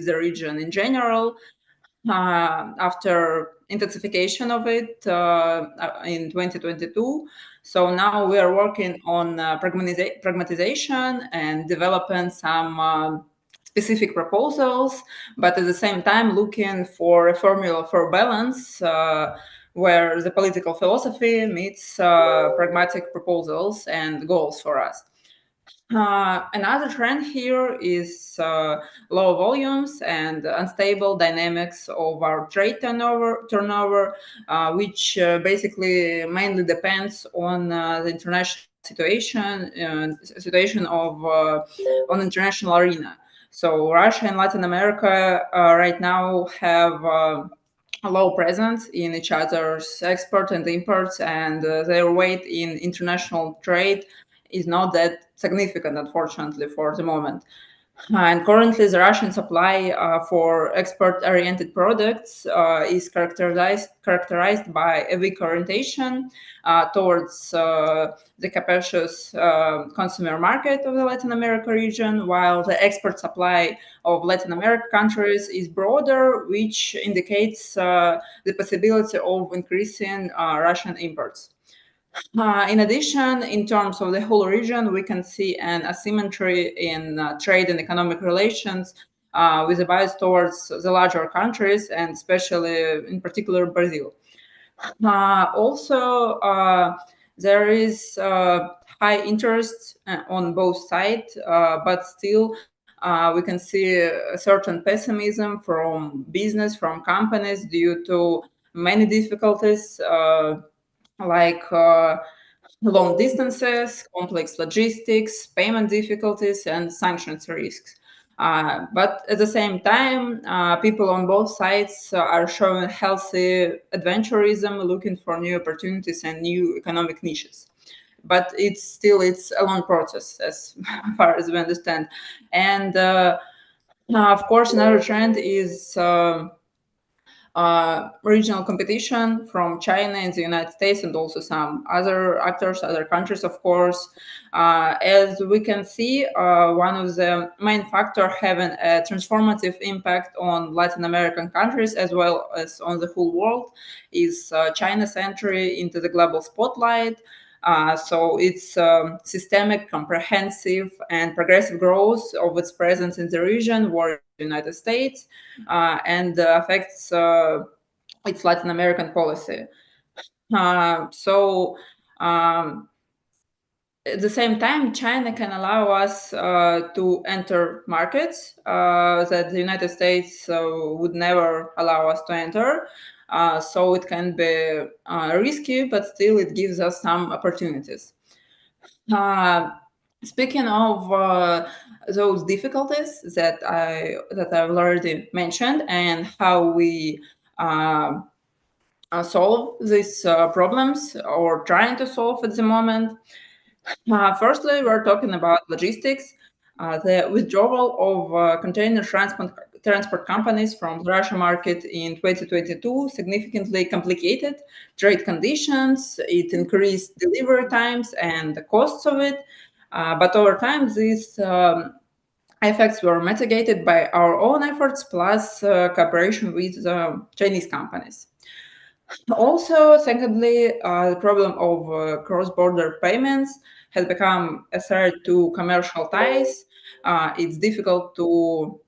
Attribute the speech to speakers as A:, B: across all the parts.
A: with the region in general after intensification of it in 2022. So now we are working on pragmatization and developing some specific proposals, but at the same time looking for a formula for balance where the political philosophy meets pragmatic proposals and goals for us. Another trend here is low volumes and unstable dynamics of our trade turnover, which basically mainly depends on the international situation of on international arena. So Russia and Latin America right now have a low presence in each other's export and imports, and their weight in international trade is not that significant, unfortunately, for the moment. And currently, the Russian supply for export-oriented products is characterized by a weak orientation towards the capacious consumer market of the Latin America region, while the export supply of Latin American countries is broader, which indicates the possibility of increasing Russian imports. In addition, in terms of the whole region, we can see an asymmetry in trade and economic relations with a bias towards the larger countries, and especially in particular Brazil. Also, there is high interest on both sides, but still we can see a certain pessimism from business, from companies due to many difficulties like long distances, complex logistics, payment difficulties, and sanctions risks. But at the same time, people on both sides are showing healthy adventurism, looking for new opportunities and new economic niches. But it's a long process, as far as we understand. And of course, another trend is regional competition from China and the United States, and also some other actors, other countries, of course. As we can see, one of the main factors having a transformative impact on Latin American countries as well as on the whole world is China's entry into the global spotlight. So it's systemic, comprehensive, and progressive growth of its presence in the region, where the United States, and affects its Latin American policy. So at the same time, China can allow us to enter markets that the United States would never allow us to enter. So it can be risky, but still it gives us some opportunities. Speaking of those difficulties that I've already mentioned and how we solve these problems or trying to solve at the moment. Firstly, we're talking about logistics. The withdrawal of container transport companies from the Russia market in 2022 significantly complicated trade conditions. It increased delivery times and the costs of it. But over time, these effects were mitigated by our own efforts plus cooperation with Chinese companies. Also, secondly, the problem of cross-border payments has become a threat to commercial ties. It's difficult to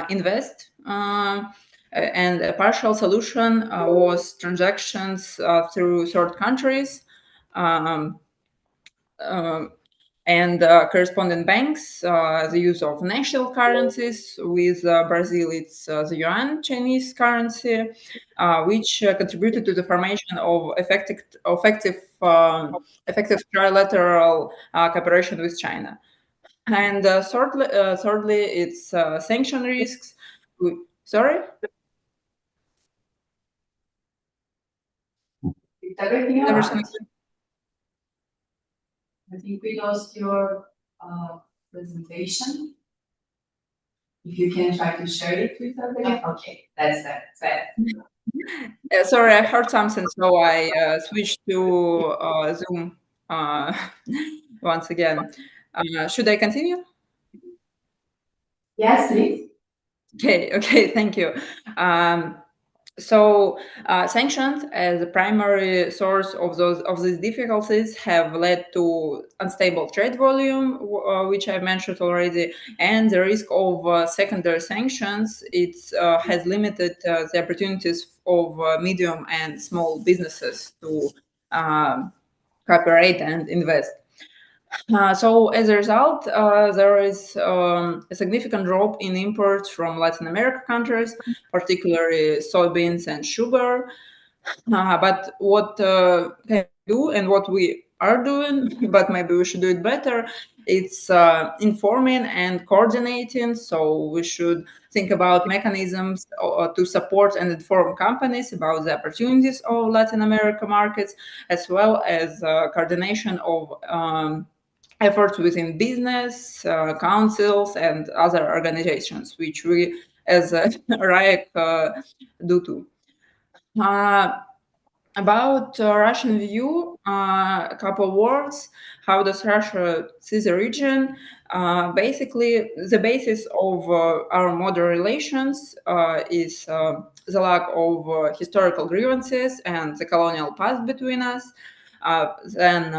A: invest, and a partial solution was transactions through third countries. Um, and correspondent banks, the use of national currencies. With Brazil, it's the yuan Chinese currency, which contributed to the formation of effective trilateral cooperation with China. And thirdly, it's sanction risks. Sorry?
B: Everything all right? I think we lost your presentation. If you can try to share it with us again. Okay, that's that.
A: Sorry, I heard something, so I switched to Zoom once again. Should I continue?
B: Yes, please.
A: Okay, thank you. Um, so sanctions as a primary source of these difficulties have led to unstable trade volume, which I mentioned already, and the risk of secondary sanctions. It has limited the opportunities of medium and small businesses to um cooperate and invest. So as a result, there is a significant drop in imports from Latin America countries, particularly soybeans and sugar. But what can we do and what we are doing, but maybe we should do it better, it's informing and coordinating. So we should think about mechanisms to support and inform companies about the opportunities of Latin America markets, as well as coordination of efforts within business, councils, and other organizations, which we as RAEC do too. Uh, about Russian view, a couple words. How does Russia see the region? Basically, the basis of our modern relations is the lack of historical grievances and the colonial past between us. Then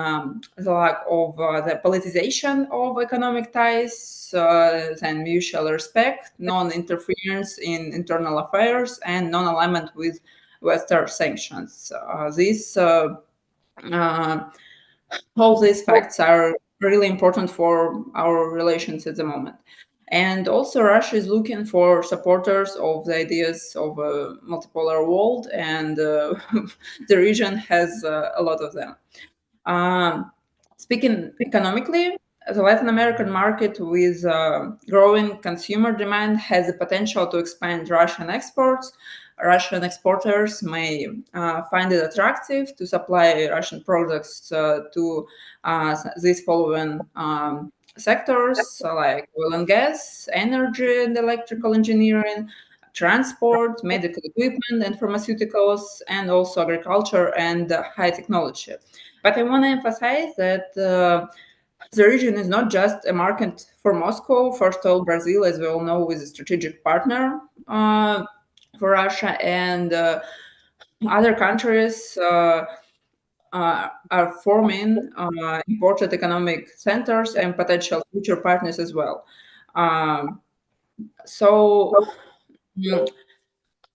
A: the lack of the politicization of economic ties, then mutual respect, non-interference in internal affairs, and non-alignment with Western sanctions. Uh, all these facts are really important for our relations at the moment. And also, Russia is looking for supporters of the ideas of a multipolar world, and the region has a lot of them. Um, Speaking economically, the Latin American market with growing consumer demand has the potential to expand Russian exports. Russian exporters may find it attractive to supply Russian products to these following sectors like oil and gas, energy and electrical engineering, transport, medical equipment and pharmaceuticals, and also agriculture and high technology. But I want to emphasize that the region is not just a market for Moscow. First of all, Brazil, as we all know, is a strategic partner for Russia, and other countries are forming important economic centers and potential future partners as well. Um, so, mm,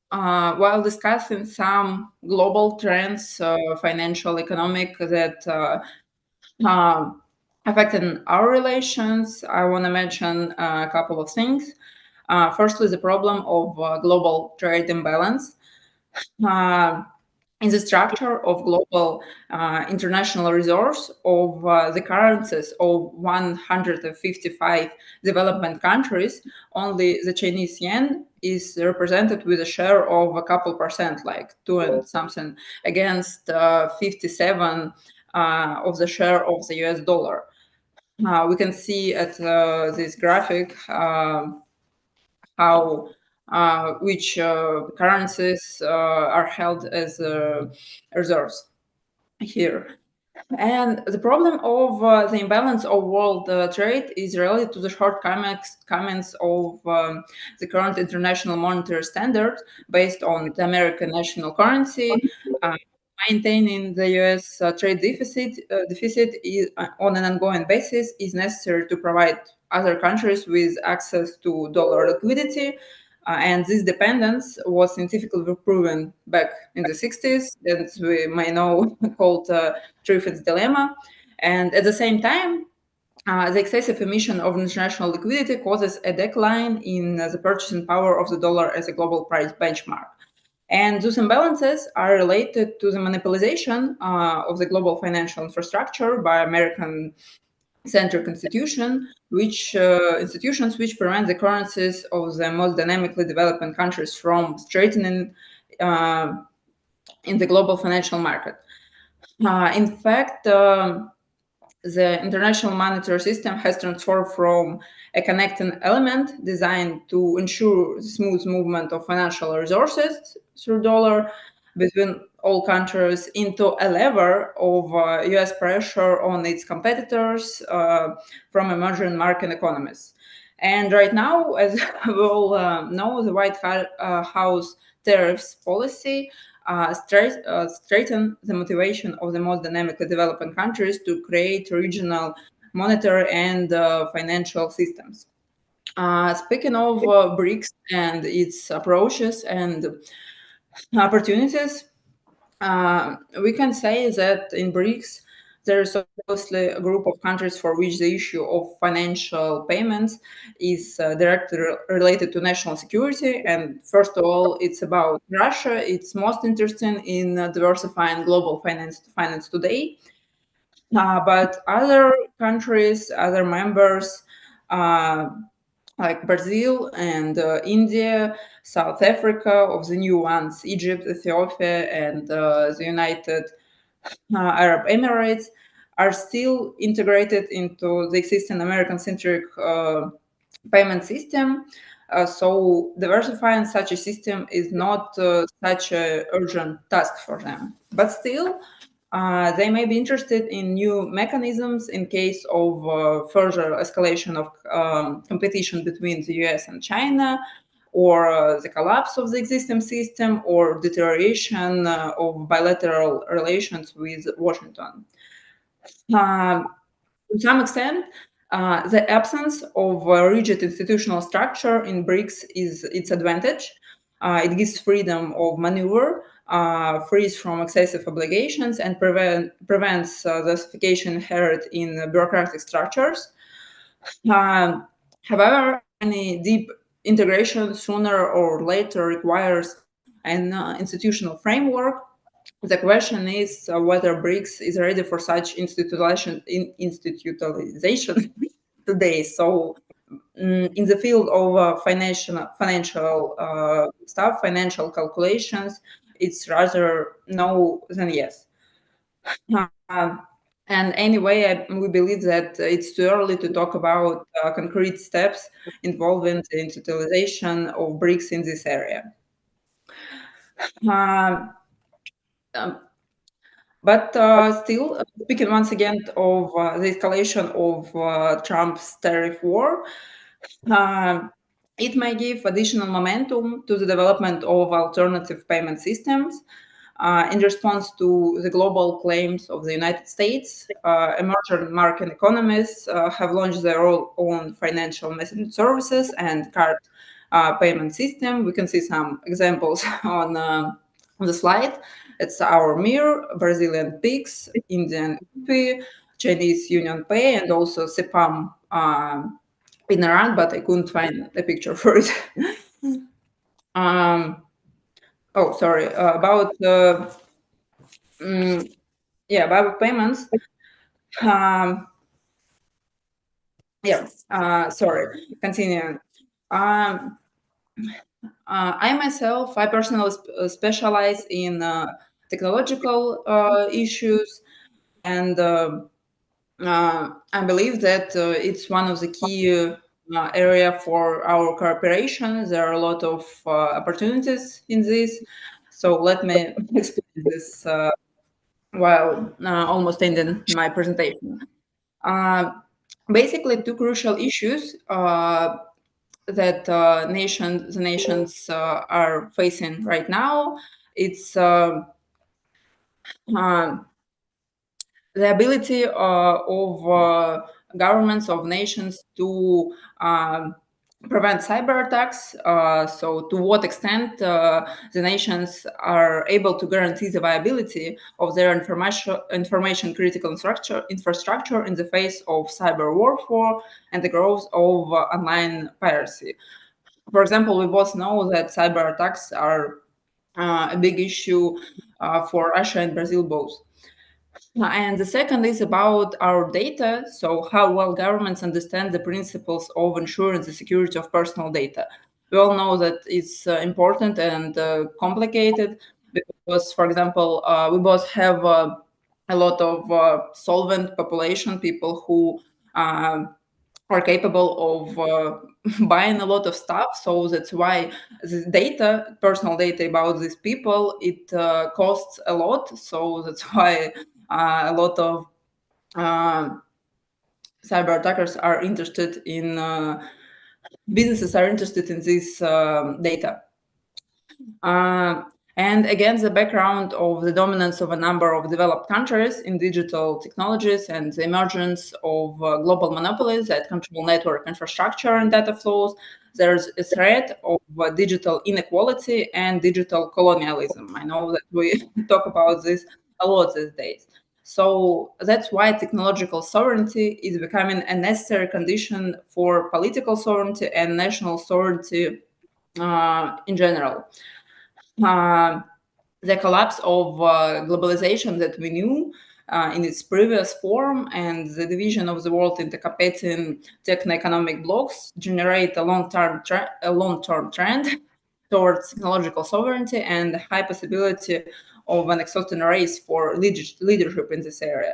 A: while discussing some global trends, financial, economic, that um, affecting our relations, I want to mention a couple of things. Firstly, the problem of global trade imbalance. Uh, in the structure of global international resource of the currencies of 155 development countries, only the Chinese yen is represented with a share of a couple percent, like 2 and something, against 57 of the share of the US dollar. We can see at this graphic how which currencies are held as reserves here. And the problem of the imbalance of world trade is related to the shortcomings of the current international monetary standard based on the American national currency. Uh, Maintaining the U.S. Trade deficit on an ongoing basis is necessary to provide other countries with access to dollar liquidity. And this dependence was scientifically proven back in the 60s, as we may know, called Triffitt's dilemma. And at the same time, the excessive emission of international liquidity causes a decline in the purchasing power of the dollar as a global price benchmark. And those imbalances are related to the monopolization of the global financial infrastructure by American centric institutions which prevent the currencies of the most dynamically developing countries from straightening uh, in the global financial market. In fact, the international monetary system has transformed from a connecting element designed to ensure the smooth movement of financial resources through dollar between all countries into a lever of US pressure on its competitors from emerging market economies. And right now, as we all know, the House tariffs policy straighten the motivation of the most dynamically developing countries to create regional monetary and financial systems. Speaking of BRICS and its approaches and opportunities, we can say that in BRICS, there is obviously a group of countries for which the issue of financial payments is directly related to national security. And first of all, it's about Russia. It's most interesting in diversifying global finance today. But other countries, other members, uh, like Brazil and India, South Africa, of the new ones, Egypt, Ethiopia, and the United Arab Emirates, are still integrated into the existing American-centric payment system. So diversifying such a system is not such an urgent task for them. But still, they may be interested in new mechanisms in case of further escalation of competition between the US and China, or the collapse of the existing system, or deterioration of bilateral relations with Washington. Um, to some extent, the absence of a rigid institutional structure in BRICS is its advantage. It gives freedom of maneuver, frees from excessive obligations, and prevents the sophistication inherent in bureaucratic structures. However, any deep integration sooner or later requires an institutional framework. The question is whether BRICS is ready for such institutionalization today. So, in the field of financial stuff, financial calculations, it's rather no than yes. Um, and anyway, we believe that it's too early to talk about concrete steps involving the institutionalization of BRICS in this area. Um, um, But still, speaking once again of the escalation of Trump's tariff war, uh, it may give additional momentum to the development of alternative payment systems. In response to the global claims of the United States, emerging market economies have launched their own financial messaging services and card payment system. We can see some examples on the slide. It's our Mir, Brazilian Pix, Indian Rupee, Chinese Union Pay, and also Sepam in Iran, but I couldn't find a picture for it. um, oh, sorry. About mm, yeah, about payments. Um, yeah, sorry. Continuing. Um, I myself, I personally specialize in technological issues, and I believe that it's one of the key area for our cooperation. There are a lot of opportunities in this. So let me explain this while almost ending my presentation. Uh, Basically, two crucial issues that the nations are facing right now. It's uh, the ability of governments of nations to prevent cyber attacks. So, to what extent the nations are able to guarantee the viability of their information critical infrastructure in the face of cyber warfare and the growth of online piracy. For example, we both know that cyber attacks are a big issue for Russia and Brazil both. And the second is about our data. So, how well governments understand the principles of ensuring the security of personal data. We all know that it's important and complicated because, for example, we both have a lot of solvent population, people who are capable of buying a lot of stuff. So that's why the data, personal data about these people, it costs a lot. So that's why a lot of uh, cyber attackers are interested in businesses are interested in this data. Uh, and against the background of the dominance of a number of developed countries in digital technologies and the emergence of global monopolies that control network infrastructure and data flows, there's a threat of digital inequality and digital colonialism. I know that we talk about this a lot these days. So that's why technological sovereignty is becoming a necessary condition for political sovereignty and national sovereignty in general. uh, the collapse of globalization that we knew in its previous form and the division of the world into competing techno-economic blocks generate a long-term trend towards technological sovereignty and high possibility of an exhausting race for leadership in this area.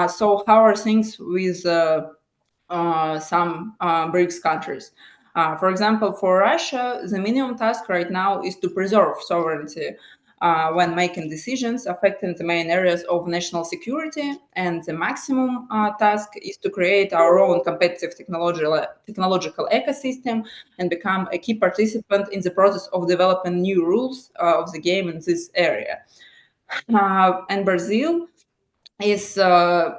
A: So how are things with some BRICS countries? For example, for Russia, the minimum task right now is to preserve sovereignty when making decisions affecting the main areas of national security, and the maximum task is to create our own competitive technological ecosystem and become a key participant in the process of developing new rules of the game in this area. And Brazil is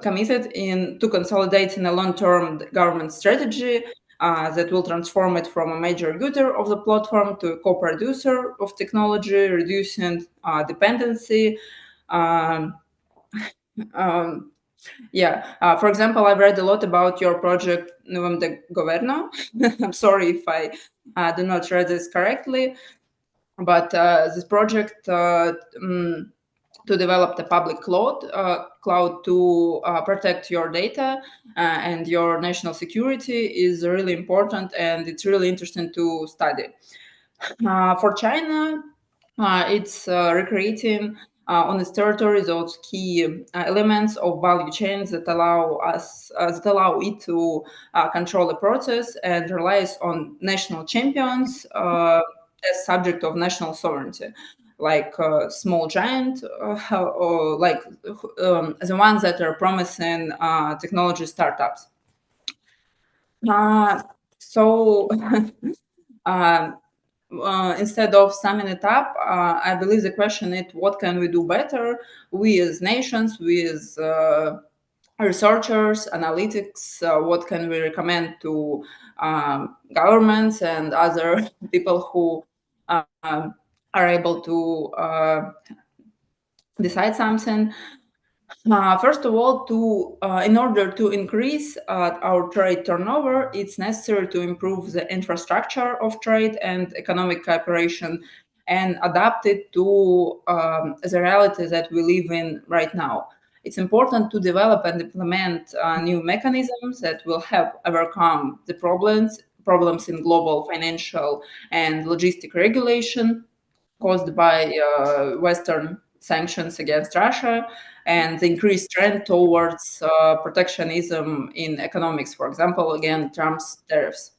A: committed to consolidating a long-term government strategy that will transform it from a major user of the platform to a co-producer of technology, reducing dependency. Um, um, yeah, for example, I've read a lot about your project Nuevum de Governo. I'm sorry if I do not read this correctly, but this project to develop the public cloud to protect your data and your national security is really important, and it's really interesting to study. For China, it's recreating on its territory those key elements of value chains that allow it to control the process and relies on national champions as subject of national sovereignty, like small giant, or like the ones that are promising technology startups. Uh, so uh, instead of summing it up, I believe the question is what can we do better? We as nations, we as researchers, analytics, what can we recommend to governments and other people who are able to decide something? First of all, in order to increase our trade turnover, it's necessary to improve the infrastructure of trade and economic cooperation and adapt it to the reality that we live in right now. It's important to develop and implement new mechanisms that will help overcome the problems in global financial and logistic regulation caused by Western sanctions against Russia and the increased trend towards protectionism in economics, for example, again, Trump's tariffs.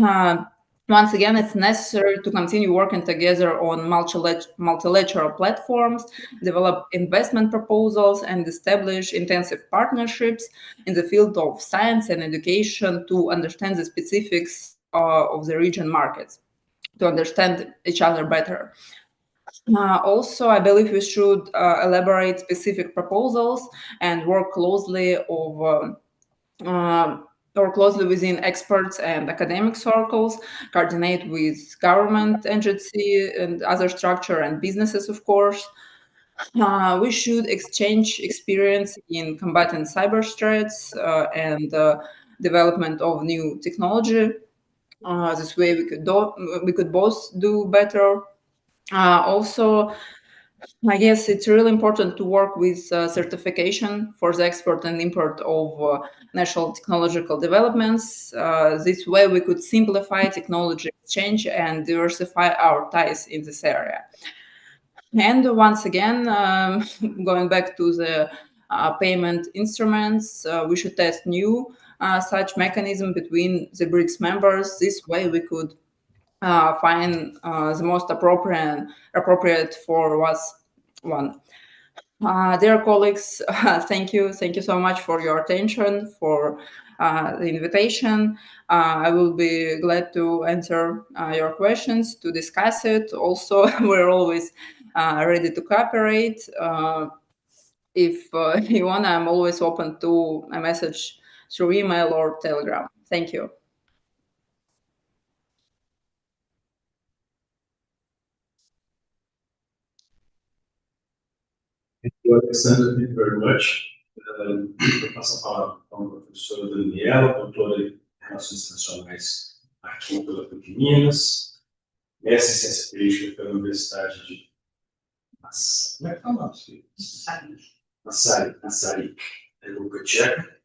A: Uh, Once again, it's necessary to continue working together on multilateral platforms, develop investment proposals, and establish intensive partnerships in the field of science and education to understand the specifics of the region markets, to understand each other better. Also, I believe we should elaborate specific proposals and work closely within experts and academic circles, coordinate with government agency and other structure and businesses, of course. We should exchange experience in combating cyber threats and development of new technology. This way, we could both do better. Also, I guess it's really important to work with certification for the export and import of national technological developments. This way, we could simplify technology exchange and diversify our ties in this area. And once again, going back to the payment instruments, we should test new such mechanism between the BRICS members. This way, we could find the most appropriate for us one. Dear colleagues, thank you so much for your attention, for the invitation. I will be glad to answer your questions, to discuss it. Also, we're always ready to cooperate. If you want, I'm always open to a message through email or Telegram. Thank you.
C: Thank you, Alexandra. Thank you very much. Eu passo a palavra para a professora Daniela, doutora em Relações Internacionais aqui pela PUC Minas, mestre em Ciência Política pela Universidade de como é que fala? Masaryk, República Tcheca,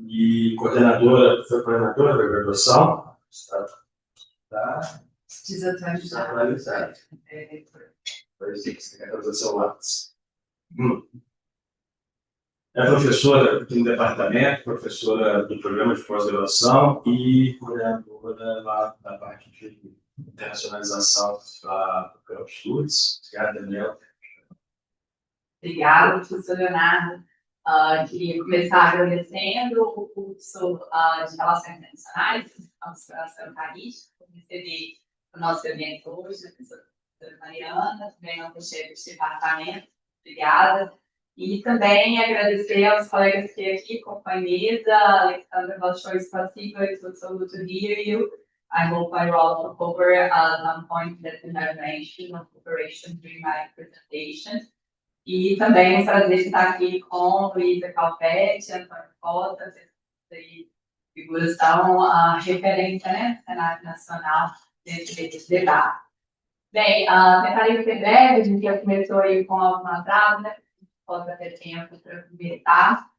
C: e coordenadora, foi coordenadora da graduação, está desatualizada. Pois é, você quer trazer o seu lápis. É professora do departamento, professora do programa de pós-graduação e coordenadora lá da parte de internacionalização da Camp Estudos. Obrigada, Daniela.
B: Obrigada, professor Leonardo. Queria começar agradecendo o curso de Relações Internacionais da Exploração Eucarística, por receber o nosso evento hoje, a professora Mariana, também nossa chefe de departamento. Obrigada. E também agradecer aos colegas que aqui acompanham a Alexandra Balchoy Spasiba. It was so good to hear you. I hope I will also cover some points that you have mentioned of cooperation during my presentation. E também é um prazer estar aqui com Luísa Calvetti, Antônio Cota, e figuras tão referência, né, no cenário nacional desse debate. Bem, tentarei ser breve, a gente já começou aí com alguma atraso, né? Possa ter tempo para conversar.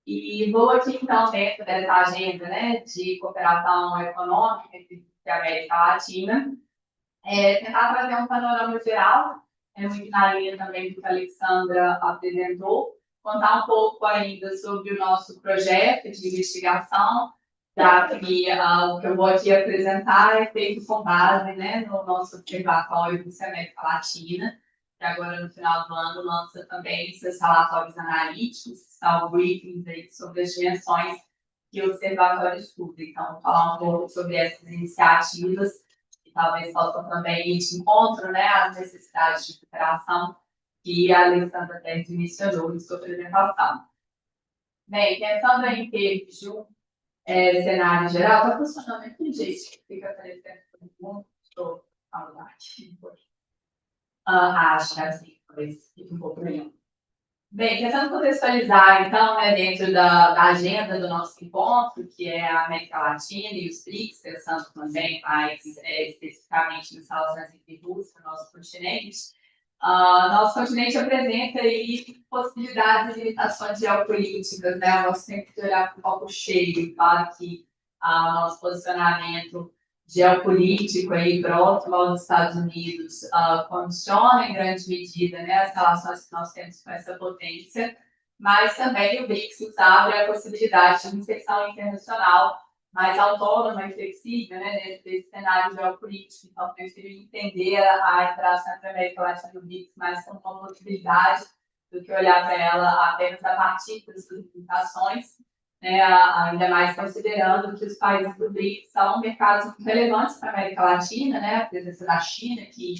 B: E vou aqui, então, dentro dessa agenda, né, de cooperação econômica entre a América Latina, tentar trazer um panorama geral, muito na linha também do que a Alexandra apresentou, contar um pouco ainda sobre o nosso projeto de investigação, já que o que eu vou aqui apresentar é feito com base, né, no nosso observatório do América Latina, que agora no final do ano lança também seus relatórios analíticos, que são briefings aí sobre as dimensões que o observatório estuda. Então, vou falar um pouco sobre essas iniciativas que talvez possam também ir de encontro, né, às necessidades de cooperação que a Alexandra até mencionou em sua apresentação. Bem, pensando em termos de cenário geral, está funcionando aqui, gente, fica aparecendo todo mundo. Deixa eu falar aqui. Acho que assim, talvez fique um pouco melhor. Bem, tentando contextualizar, então, né, dentro da agenda do nosso encontro, que é a América Latina e os BRICS, pensando também mais especificamente nas relações entre Rússia e nosso continente, apresenta aí possibilidades e limitações geopolíticas, né? Nós sempre de olhar para o copo cheio, claro que nosso posicionamento geopolítico aí próximo aos Estados Unidos condiciona em grande medida, né, as relações que nós temos com essa potência, mas também o BRICS nos abre a possibilidade de inserção internacional mais autônoma e flexível, né, dentro desse cenário geopolítico. Então, eu prefiro entender a interação entre a América Latina e o BRICS mais como uma possibilidade do que olhar para ela apenas a partir das suas limitações, né, ainda mais considerando que os países do BRICS são mercados muito relevantes para a América Latina, né, a presença da China, que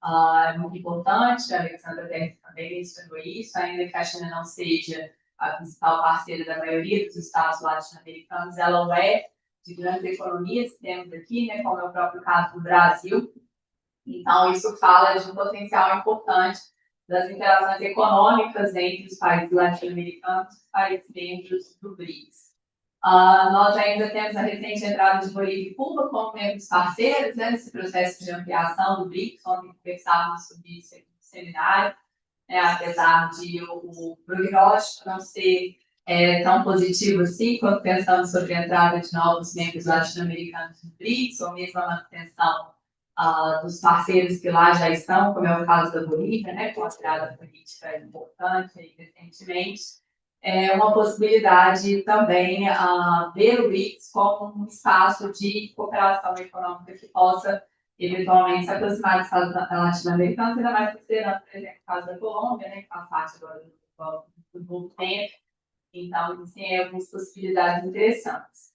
B: é muito importante, a Alexandra também mencionou isso, ainda que a China não seja a principal parceira da maioria dos estados latino-americanos, ela é de grandes economias que temos aqui, né, como é o próprio caso do Brasil. Então, isso fala de um potencial importante das interações econômicas entre os países latino-americanos e os países membros do BRICS. Nós ainda temos a recente entrada de Bolívia e Cuba como membros parceiros, né, nesse processo de ampliação do BRICS, ontem conversávamos sobre isso aqui no seminário, né, apesar de o prognóstico não ser tão positivo assim, quando pensamos sobre a entrada de novos membros latino-americanos no BRICS, ou mesmo a manutenção dos parceiros que lá já estão, como é o caso da Bolívia, né, com a entrada política importante aí, recentemente, é uma possibilidade também ver o BRICS como um espaço de cooperação econômica que possa eventualmente se aproximar dos Estados latino-americanos, ainda mais considerando, por exemplo, o caso da Colômbia, né, que faz parte agora do novo tempo, Então, existem algumas possibilidades interessantes.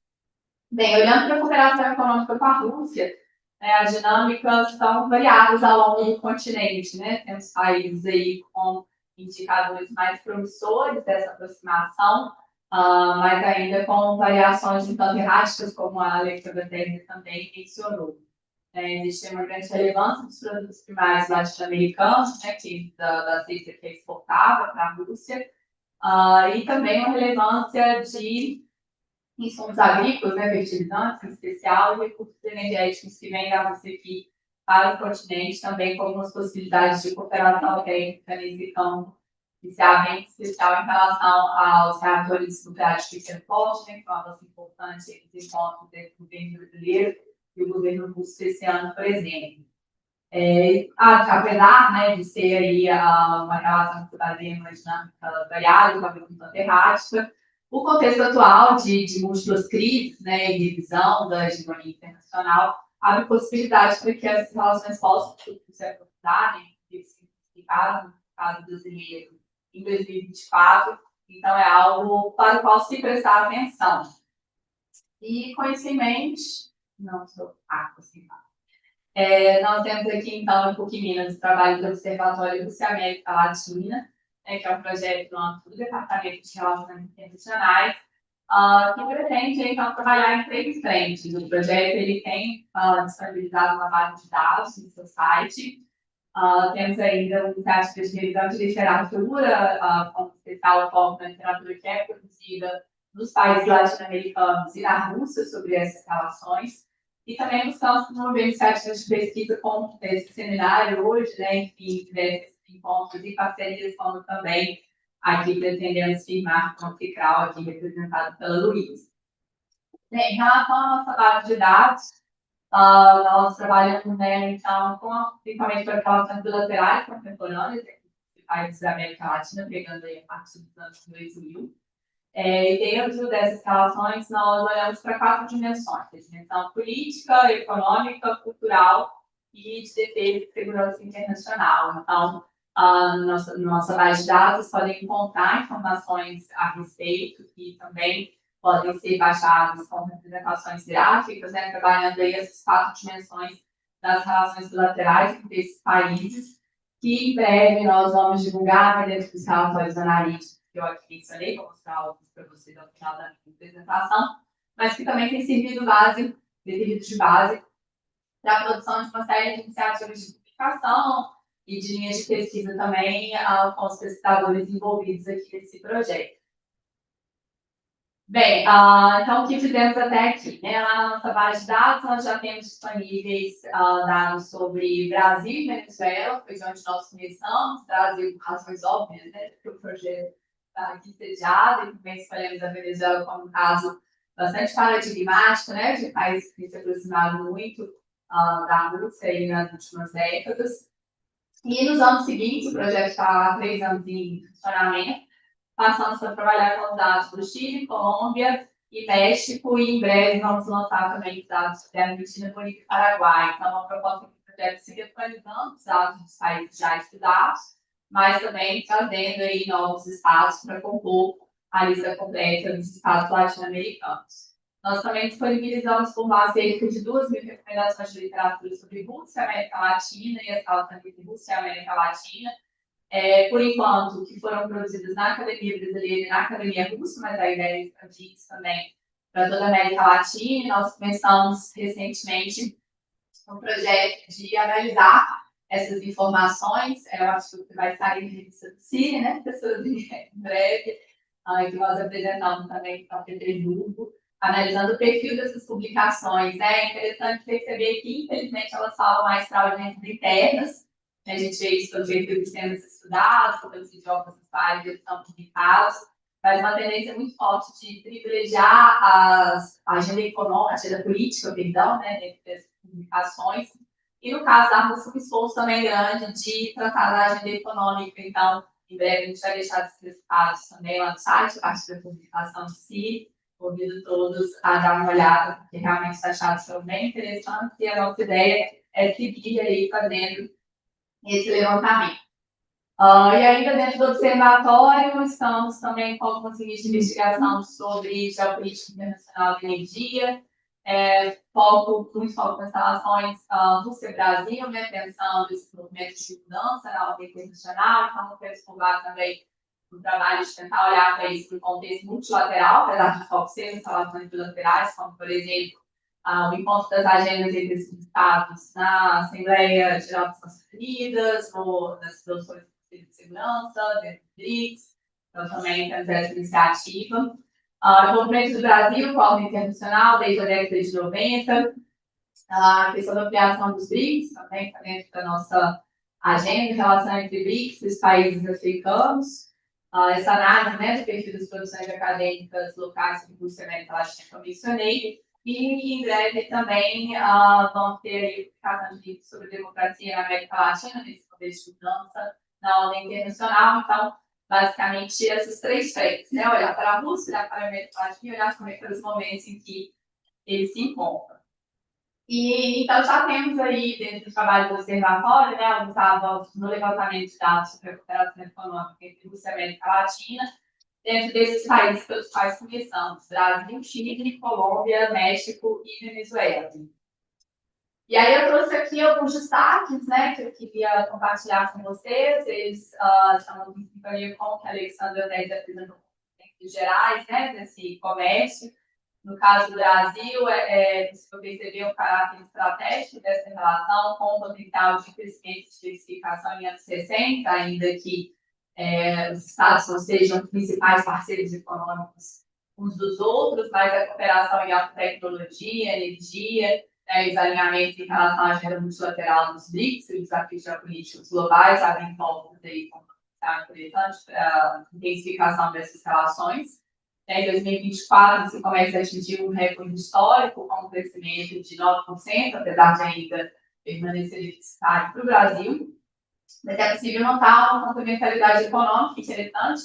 B: Bem, olhando para a cooperação econômica com a Rússia, né, as dinâmicas são variadas ao longo do continente, né? Temos países aí com indicadores mais promissores dessa aproximação, mas ainda com variações de tanto erráticas, como a Alexandra também mencionou. Existe uma grande relevância dos produtos primários latino-americanos, né, da cesta que é exportada para a Rússia, e também uma relevância de insumos agrícolas, né, fertilizantes, em especial, e recursos energéticos que vêm da Rússia aqui para o continente, também com algumas possibilidades de cooperação técnica nesse campo, que se abre em especial em relação aos reatores nucleares de pequeno porte, né, que é um avanço importante entre os encontros entre o governo brasileiro e o governo russo esse ano, por exemplo. Apesar, né, de ser aí uma relação que se baseia numa dinâmica variável, talvez um tanto errática, o contexto atual de múltiplas crises, né, e revisão da hegemonia internacional abre possibilidades para que essas relações possam se aprofundarem, no caso brasileiro, em 2024. Então, é algo para o qual se prestar atenção. E, com isso em mente, não estou assim, nós temos aqui, então, em PUC Minas, o trabalho do Observatório Rússia América Latina, que é um projeto no âmbito do Departamento de Relações Internacionais, que pretende, então, trabalhar em 3 frentes. O projeto ele tem disponibilizado uma base de dados no seu site. Temos ainda um site de revisão de literatura, com especial foco na literatura que é produzida nos países latino-americanos e na Rússia sobre essas relações. E também buscamos promover iniciativas de pesquisa como esse seminário hoje, né, enfim, esses encontros e parcerias, como também aqui pretendemos firmar com o FICRAL, aqui representado pela Luísa. Em relação à nossa base de dados, nós trabalhamos, né, então, principalmente com as relações bilaterais contemporâneas, de países da América Latina, pegando aí a partir dos anos 2000. E dentro dessas relações, nós olhamos para 4 dimensões: a dimensão política, econômica, cultural e de defesa e segurança internacional. Então, nossa base de dados podem encontrar informações a respeito, que também podem ser baixadas com representações gráficas, né, trabalhando aí essas 4 dimensões das relações bilaterais entre esses países, que em breve nós vamos divulgar dentro dos relatórios analíticos que eu aqui mencionei, vou mostrar alguns para vocês ao final da apresentação, mas que também tem servido de base para a produção de uma série de iniciativas de publicação e de linhas de pesquisa também com os pesquisadores envolvidos aqui nesse projeto. Bem, então o que fizemos até aqui? Né? Lá na nossa base de dados, nós já temos disponíveis dados sobre Brasil e Venezuela, foi de onde nós começamos. Brasil, por razões óbvias, né? Porque o projeto está aqui sediado, e também escolhemos a Venezuela como um caso bastante paradigmático, né? De país que tem se aproximado muito da Rússia aí nas últimas décadas. E nos anos seguintes, o projeto está há 3 anos em funcionamento. Passamos para trabalhar com os dados do Chile, Colômbia e México, e em breve vamos lançar também os dados da Argentina, Bolívia e Paraguai. Então, a proposta do projeto é seguir atualizando os dados dos países já estudados, mas também trazendo aí novos estados para compor a lista completa dos estados latino-americanos. Nós também disponibilizamos por lá cerca de 2.000 recomendações de literatura sobre Rússia, América Latina e as relações entre Rússia e América Latina, por enquanto, que foram produzidas na Academia Brasileira e na Academia Russa, mas a ideia é expandir isso também para toda a América Latina. Nós começamos recentemente um projeto de analisar essas informações. Eu acho que vai sair em revista do CIE, né, pessoas, em breve, que nós apresentamos também para o Petersburgo, analisando o perfil dessas publicações. É interessante perceber que, infelizmente, elas falam mais para audiências internas. A gente vê isso pelo perfil dos temas estudados, pelos idiomas dos países que estão publicados, mas uma tendência muito forte de privilegiar a agenda econômica, a agenda política, perdão, né, dentro dessas publicações. E no caso da Rússia, um esforço também grande de tratar da agenda econômica. Então, em breve, a gente vai deixar esses resultados também lá no site, a partir da publicação de si. Convido todos a dar uma olhada, porque realmente os achados são bem interessantes e a nossa ideia é seguir aí fazendo esse levantamento. E ainda dentro do observatório, estamos também com algumas linhas de investigação sobre geopolítica internacional de energia, muito foco nas relações Rússia-Brasil, né, pensando esse movimento de mudança na ordem internacional, então quero explorar também o trabalho de tentar olhar para isso no contexto multilateral, apesar de foco ser nas relações bilaterais, como, por exemplo, o encontro das agendas entre os estados na Assembleia Geral das Nações Unidas, ou nas produções de segurança, dentro do BRICS, então também temos essa iniciativa. O movimento do Brasil, com a ordem internacional, desde a década de 90, a questão da ampliação dos BRICS, também está dentro da nossa agenda, em relação entre BRICS e os países africanos. Essa análise, né, do perfil das produções acadêmicas locais que Rússia e América Latina que eu mencionei, e em breve também vamos ter a publicação de livros sobre democracia na América Latina, nesse contexto de mudança na ordem internacional. Então, basicamente, esses três frentes, né? Olhar para a Rússia, olhar para a América Latina e olhar também para os momentos em que eles se encontram. E, então, já temos aí, dentro do trabalho do observatório, né, alguns avanços no levantamento de dados sobre a cooperação econômica entre Rússia e América Latina, dentro desses países pelos quais começamos: Brasil, Chile, Colômbia, México e Venezuela. E aí eu trouxe aqui alguns destaques, né, que eu queria compartilhar com vocês. Eles estão em sintonia com o que a Alexandra Dez apresentou em gerais, né, desse comércio. No caso do Brasil, você percebeu o caráter estratégico dessa relação, com o potencial de crescimento e diversificação em anos 60, ainda que os Estados não sejam principais parceiros econômicos uns dos outros, mas a cooperação em alta tecnologia, energia, os alinhamentos em relação à agenda multilateral dos BRICS e os desafios geopolíticos globais abrem portas aí como interessante para a intensificação dessas relações. Em 2024, esse comércio atingiu um recorde histórico, com um crescimento de 9%, apesar de ainda permanecer deficitário para o Brasil. Mas é possível notar uma complementaridade econômica interessante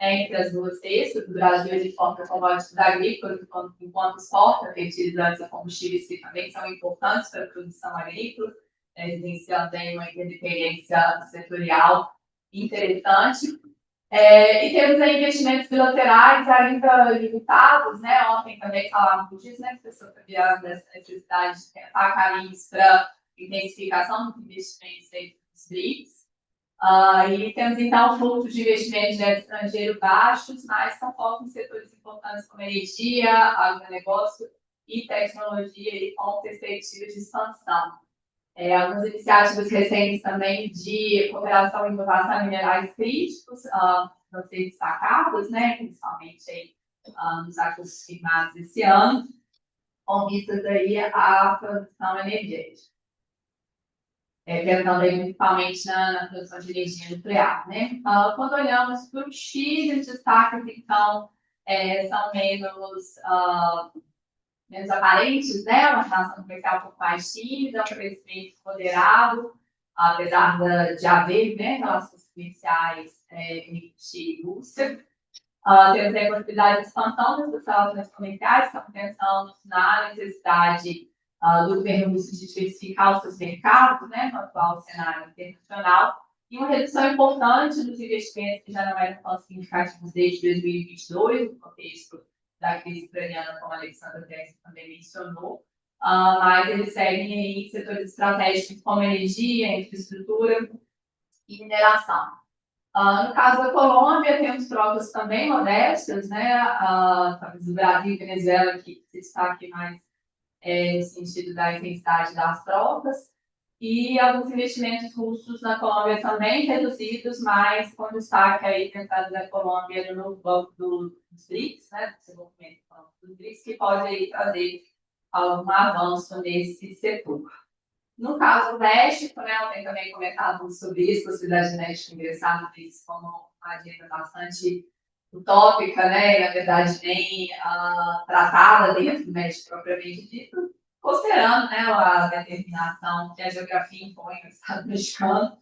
B: entre as duas cestas. O Brasil ele exporta commodities agrícolas, enquanto exporta fertilizantes e combustíveis que também são importantes para a produção agrícola, evidenciando aí uma interdependência setorial interessante. E temos aí investimentos bilaterais ainda limitados, né? Ontem também falávamos disso, né, professor Fabiano, dessa necessidade de tentar caminhos para intensificação dos investimentos entre os BRICS. E temos, então, fluxos de investimentos de estrangeiro baixos, mas com foco em setores importantes como energia, agronegócio e tecnologia, e com perspectivas de expansão. Algumas iniciativas recentes também de cooperação e inovação em minerais críticos vão ser destacadas, né, principalmente aí, nos acordos firmados esse ano, com vistas aí à produção energética. Pensando aí principalmente na produção de energia nuclear, né? Quando olhamos para o Chile, os destaques, então, são menos aparentes, né? Uma relação comercial um pouco mais tímida, um crescimento moderado, apesar de haver, né, relações comerciais entre Chile e Rússia. Temos a possibilidade de expansão dessas relações comerciais, estamos pensando na necessidade do governo russo de diversificar os seus mercados, né, no atual cenário internacional, e uma redução importante dos investimentos que já não eram tão significativos desde 2022, no contexto da crise ucraniana, como a Alexandra Dez também mencionou, mas eles seguem em setores estratégicos como energia, infraestrutura e mineração. No caso da Colômbia, temos trocas também modestas, né? Talvez o Brasil e Venezuela, que se destaque mais no sentido da intensidade das trocas, e alguns investimentos russos na Colômbia também reduzidos, mas com destaque aí tentado da Colômbia no banco dos BRICS, né, do desenvolvimento dos BRICS, que pode aí trazer algum avanço nesse setor. No caso do México, né, eu tenho também comentado sobre isso, a possibilidade de México ingressar no BRICS como uma agenda bastante utópica, né, e na verdade nem tratada dentro do México propriamente dito, considerando, né, a determinação que a geografia impõe no Estado mexicano.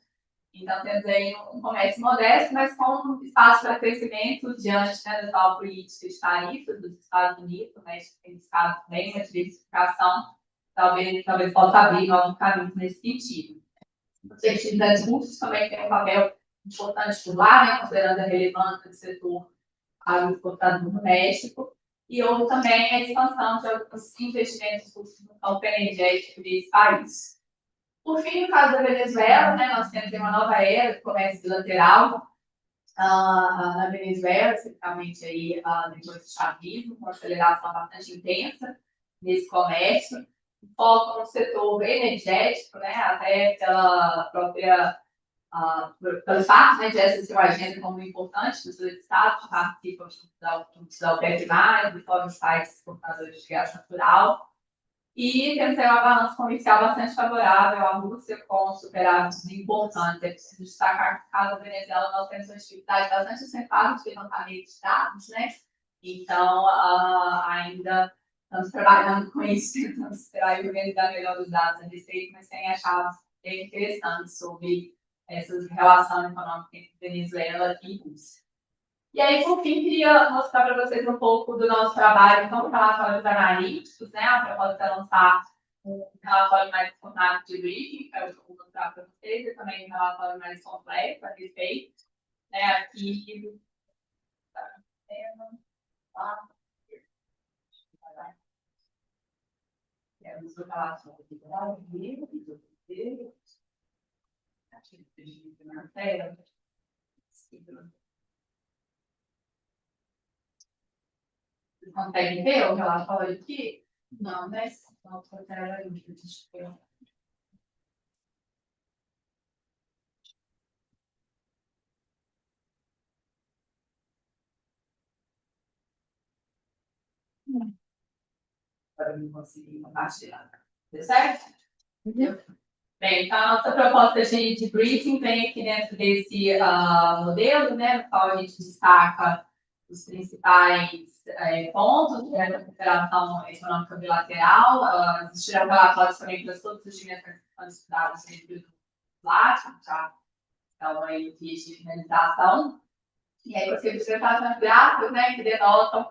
B: Então, temos aí um comércio modesto, mas com espaço para crescimento diante, né, da atual política de tarifas dos Estados Unidos. O México tem buscado bem uma diversificação, talvez possa abrir novos caminhos nesse sentido. Os fertilizantes russos também têm um papel importante por lá, né, considerando a relevância do setor agroexportador no México, e houve também a expansão de alguns investimentos no campo energético desse país. Por fim, no caso da Venezuela, né, nós temos uma nova era de comércio bilateral na Venezuela, especificamente aí, depois do chavismo, com uma aceleração bastante intensa nesse comércio, foco no setor energético, né, até pela própria pelo fato, né, de essa ser uma agenda como importante dos dois estados, que participam da OPEP+, de todos os países exportadores de gás natural, e temos aí uma balança comercial bastante favorável à Rússia, com superávites importantes. É preciso destacar que, no caso da Venezuela, nós temos uma atividade bastante acentuada de levantamento de dados, né? Então, ainda estamos trabalhando com isso, tentando esperar e organizar melhor os dados a respeito, mas tem achado bem interessantes sobre essa relação econômica entre Venezuela e Rússia. E aí, por fim, queria mostrar para vocês um pouco do nosso trabalho com relatórios analíticos, né? A proposta é lançar um relatório mais formado de briefing, que eu vou mostrar para vocês, e também um relatório mais complexo a respeito, né? Aqui, temos o relatório vocês conseguem ver o relatório aqui? Não, né? Não, deixa eu ver. Para não conseguir compartilhar. Deu certo? Bem, então a nossa proposta de briefing vem aqui dentro desse modelo, né, no qual a gente destaca os principais pontos da cooperação econômica bilateral. Existirão relatórios também para todos os times participantes estudados dentro do LAT, já estão aí em vias de finalização. E aí você observa gráficos, né, que denotam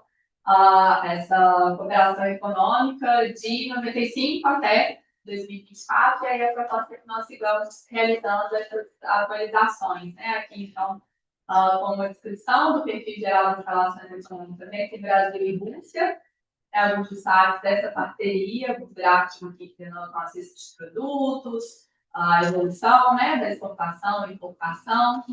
B: essa cooperação econômica de 95 até 2024, e aí a proposta é que nós sigamos realizando essas atualizações, né? Aqui, então, com uma descrição do perfil geral das relações econômicas entre Brasil e Rússia, alguns destaques dessa parceria, os gráficos aqui que denotam a cesta de produtos, a evolução, né, da exportação e importação.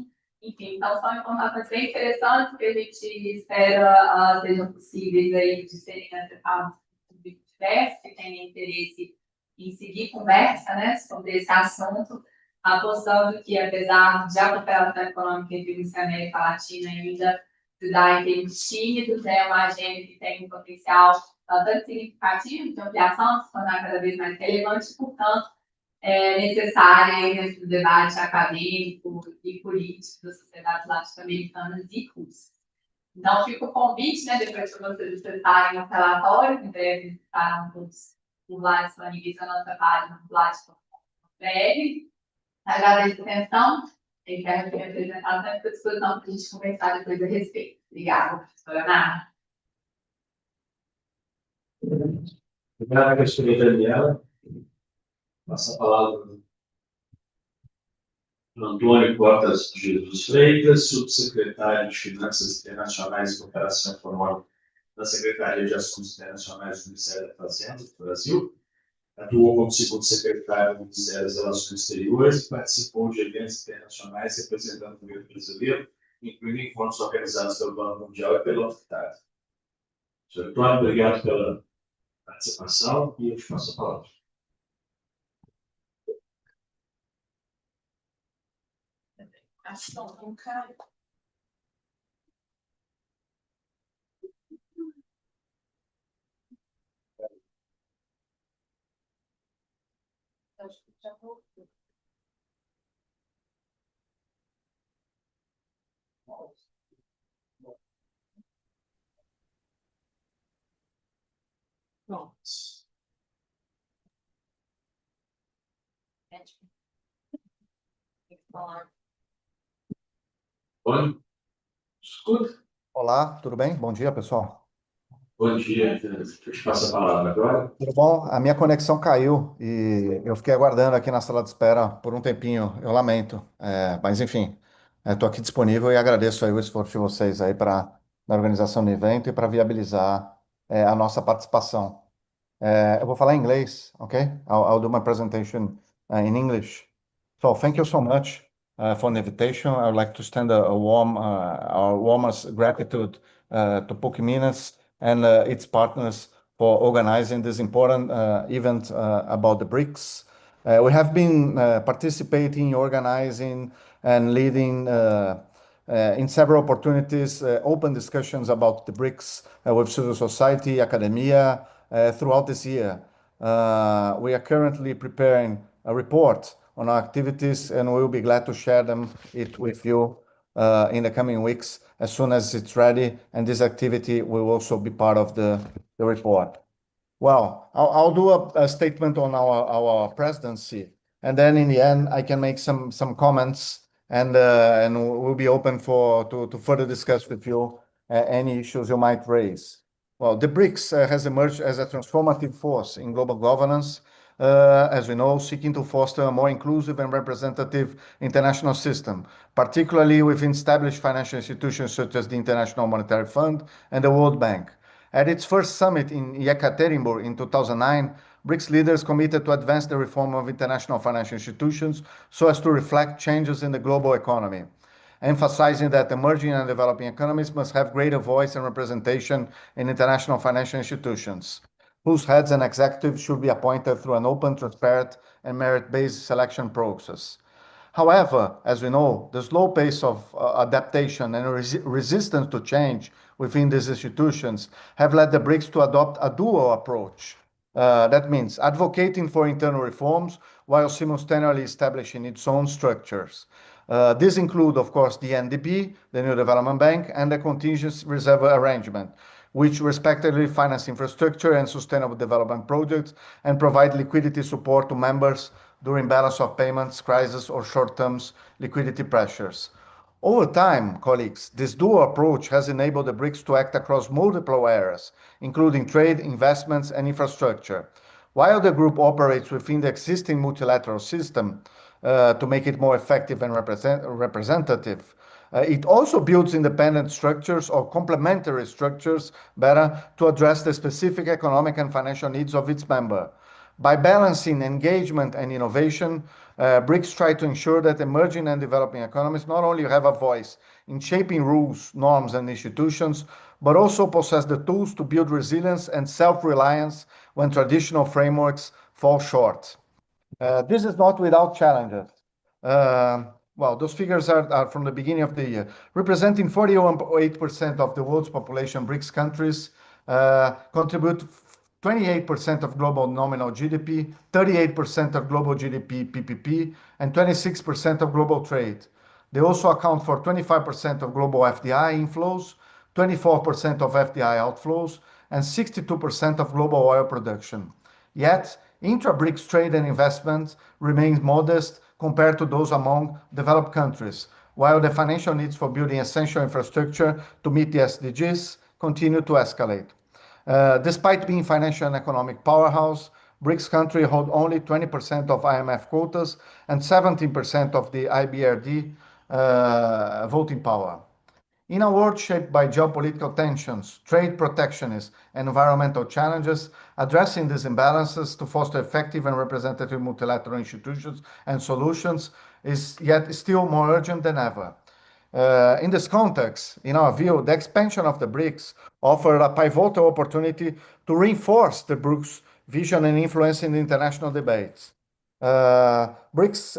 B: Enfim, então são informações bem interessantes que a gente espera sejam possíveis aí de serem acessadas por público diverso, que tenha interesse em seguir conversa, né, sobre esse assunto, apostando que, apesar de a cooperação econômica entre Rússia e América Latina ainda se dar em termos tímidos, é uma agenda que tem um potencial bastante significativo de ampliação, se tornar cada vez mais relevante, portanto, é necessária dentro do debate acadêmico e político das sociedades latino-americanas e russas. Então, fica o convite, né, depois que vocês acessarem o relatório, em breve estarão todos por lá disponíveis na nossa página do Lattes.br. Agradeço a atenção e quero me apresentar à disposição para a gente conversar depois a respeito. Obrigada, professora Ana.
C: Obrigado, professora Daniela. Passa a palavra para o Antônio Portas de Jesus Freitas, subsecretário de Finanças Internacionais e Cooperação Econômica da Secretaria de Assuntos Internacionais do Ministério da Fazenda do Brasil. Atuou como segundo secretário do Ministério das Relações Exteriores e participou de eventos internacionais representando o governo brasileiro, incluindo encontros organizados pelo Banco Mundial e pela UNCTAD. Senhor Antônio, obrigado pela participação e eu te passo a palavra.
B: Pronto.
C: Antônio, escuta.
D: Olá, tudo bem? Bom dia, pessoal.
C: Bom dia, eu te passo a palavra agora.
D: Tudo bom? A minha conexão caiu e eu fiquei aguardando aqui na sala de espera por um tempinho. Eu lamento, mas enfim, Estou aqui disponível e agradeço aí o esforço de vocês aí na organização do evento e para viabilizar a nossa participação. Eu vou falar em inglês, okay? I'll do my presentation in English. So thank you so much for the invitation. I would like to extend our warmest gratitude to PUC Minas and its partners for organizing this important event about the BRICS. We have been participating, organizing, and leading in several opportunities, open discussions about the BRICS with civil society, academia, throughout this year. We are currently preparing a report on our activities, and we will be glad to share it with you in the coming weeks as soon as it's ready, and this activity will also be part of the report. Well, I'll do a statement on our presidency, and then in the end, I can make some comments, and we'll be open to further discuss with you any issues you might raise. Well, the BRICS has emerged as a transformative force in global governance, as we know, seeking to foster a more inclusive and representative international system, particularly within established financial institutions such as the International Monetary Fund and the World Bank. At its first summit in Yekaterinburg in 2009, BRICS leaders committed to advance the reform of international financial institutions so as to reflect changes in the global economy, emphasizing that emerging and developing economies must have greater voice and representation in international financial institutions, whose heads and executives should be appointed through an open, transparent, and merit-based selection process. However, as we know, the slow pace of adaptation and resistance to change within these institutions have led the BRICS to adopt a dual approach. That means advocating for internal reforms while simultaneously establishing its own structures. These include, of course, the NDB, the New Development Bank, and the Contingent Reserve Arrangement, which respectively finance infrastructure and sustainable development projects and provide liquidity support to members during balance of payments, crisis, or short-term liquidity pressures. Over time, colleagues, this dual approach has enabled the BRICS to act across multiple areas, including trade, investments, and infrastructure. While the group operates within the existing multilateral system to make it more effective and representative, it also builds independent structures or complementary structures better to address the specific economic and financial needs of its member. By balancing engagement and innovation, BRICS try to ensure that emerging and developing economies not only have a voice in shaping rules, norms, and institutions, but also possess the tools to build resilience and self-reliance when traditional frameworks fall short. This is not without challenges. Well, those figures are from the beginning of the year. Representing 48% of the world's population, BRICS countries contribute 28% of global nominal GDP, 38% of global GDP PPP, and 26% of global trade. They also account for 25% of global FDI inflows, 24% of FDI outflows, and 62% of global oil production. Yet, intra-BRICS trade and investment remain modest compared to those among developed countries, while the financial needs for building essential infrastructure to meet the SDGs continue to escalate. Despite being financial and economic powerhouse, BRICS countries hold only 20% of IMF quotas and 17% of the IBRD voting power. In a world shaped by geopolitical tensions, trade protectionism, and environmental challenges, addressing these imbalances to foster effective and representative multilateral institutions and solutions is yet still more urgent than ever. In this context, in our view, the expansion of the BRICS offered a pivotal opportunity to reinforce the BRICS vision and influence in the international debates. BRICS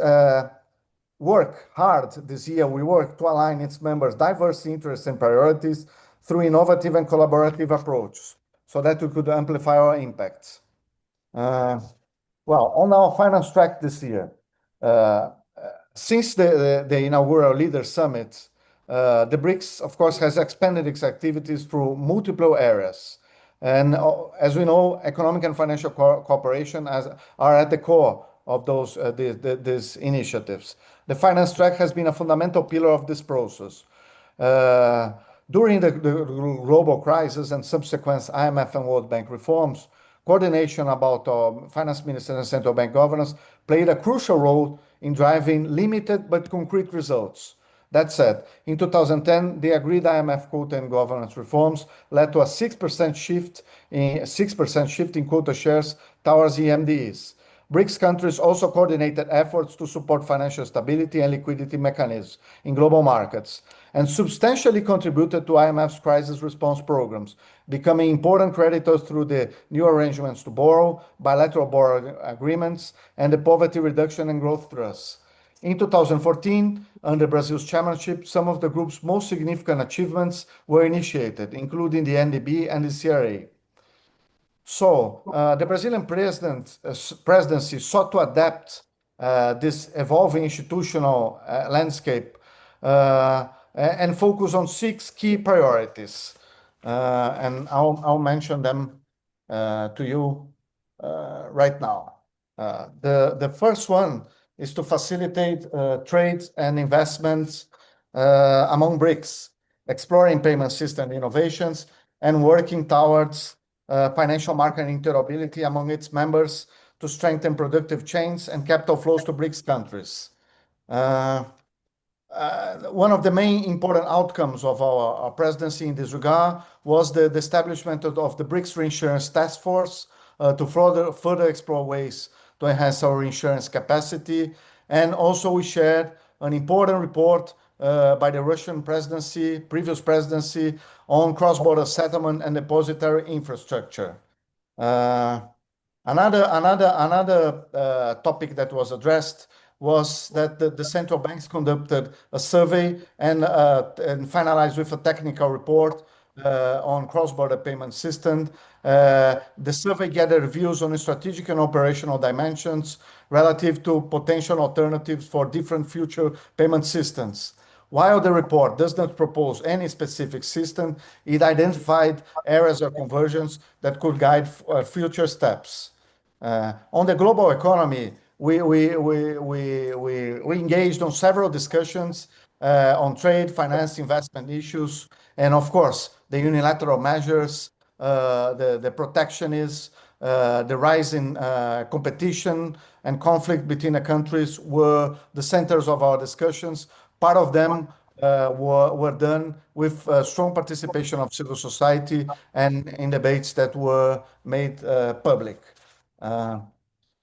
D: work hard this year. We work to align its members' diverse interests and priorities through innovative and collaborative approaches so that we could amplify our impacts. Well, on our finance track this year, since the inaugural Leaders Summit, the BRICS, of course, has expanded its activities through multiple areas. And as we know, economic and financial cooperation are at the core of these initiatives. The finance track has been a fundamental pillar of this process. During the global crisis and subsequent IMF and World Bank reforms, coordination about finance ministers and central bank governance played a crucial role in driving limited but concrete results. That said, in 2010, the agreed IMF quota and governance reforms led to a 6% shift in quota shares towards EMDs. BRICS countries also coordinated efforts to support financial stability and liquidity mechanisms in global markets and substantially contributed to IMF's crisis response programs, becoming important creditors through the new arrangements to borrow, bilateral borrowing agreements, and the Poverty Reduction and Growth Trust. In 2014, under Brazil's chairmanship, some of the group's most significant achievements were initiated, including the NDB and the CRA. So the Brazilian presidency sought to adapt this evolving institutional landscape and focus on 6 key priorities. And I'll mention them to you right now. The first one is to facilitate trade and investments among BRICS, exploring payment system innovations and working towards financial market interoperability among its members to strengthen productive chains and capital flows to BRICS countries. One of the main important outcomes of our presidency in this regard was the establishment of the BRICS Reinsurance Task Force to further explore ways to enhance our insurance capacity. And also we shared an important report by the Russian presidency, previous presidency, on cross-border settlement and depository infrastructure. Another topic that was addressed was that the central banks conducted a survey and finalized with a technical report on cross-border payment system. The survey gathered views on the strategic and operational dimensions relative to potential alternatives for different future payment systems. While the report does not propose any specific system, it identified areas of convergence that could guide future steps. On the global economy, we engaged on several discussions on trade, finance, investment issues, and of course, the unilateral measures, the protectionism, the rise in competition and conflict between the countries were the centers of our discussions. Part of them were done with strong participation of civil society and in debates that were made public.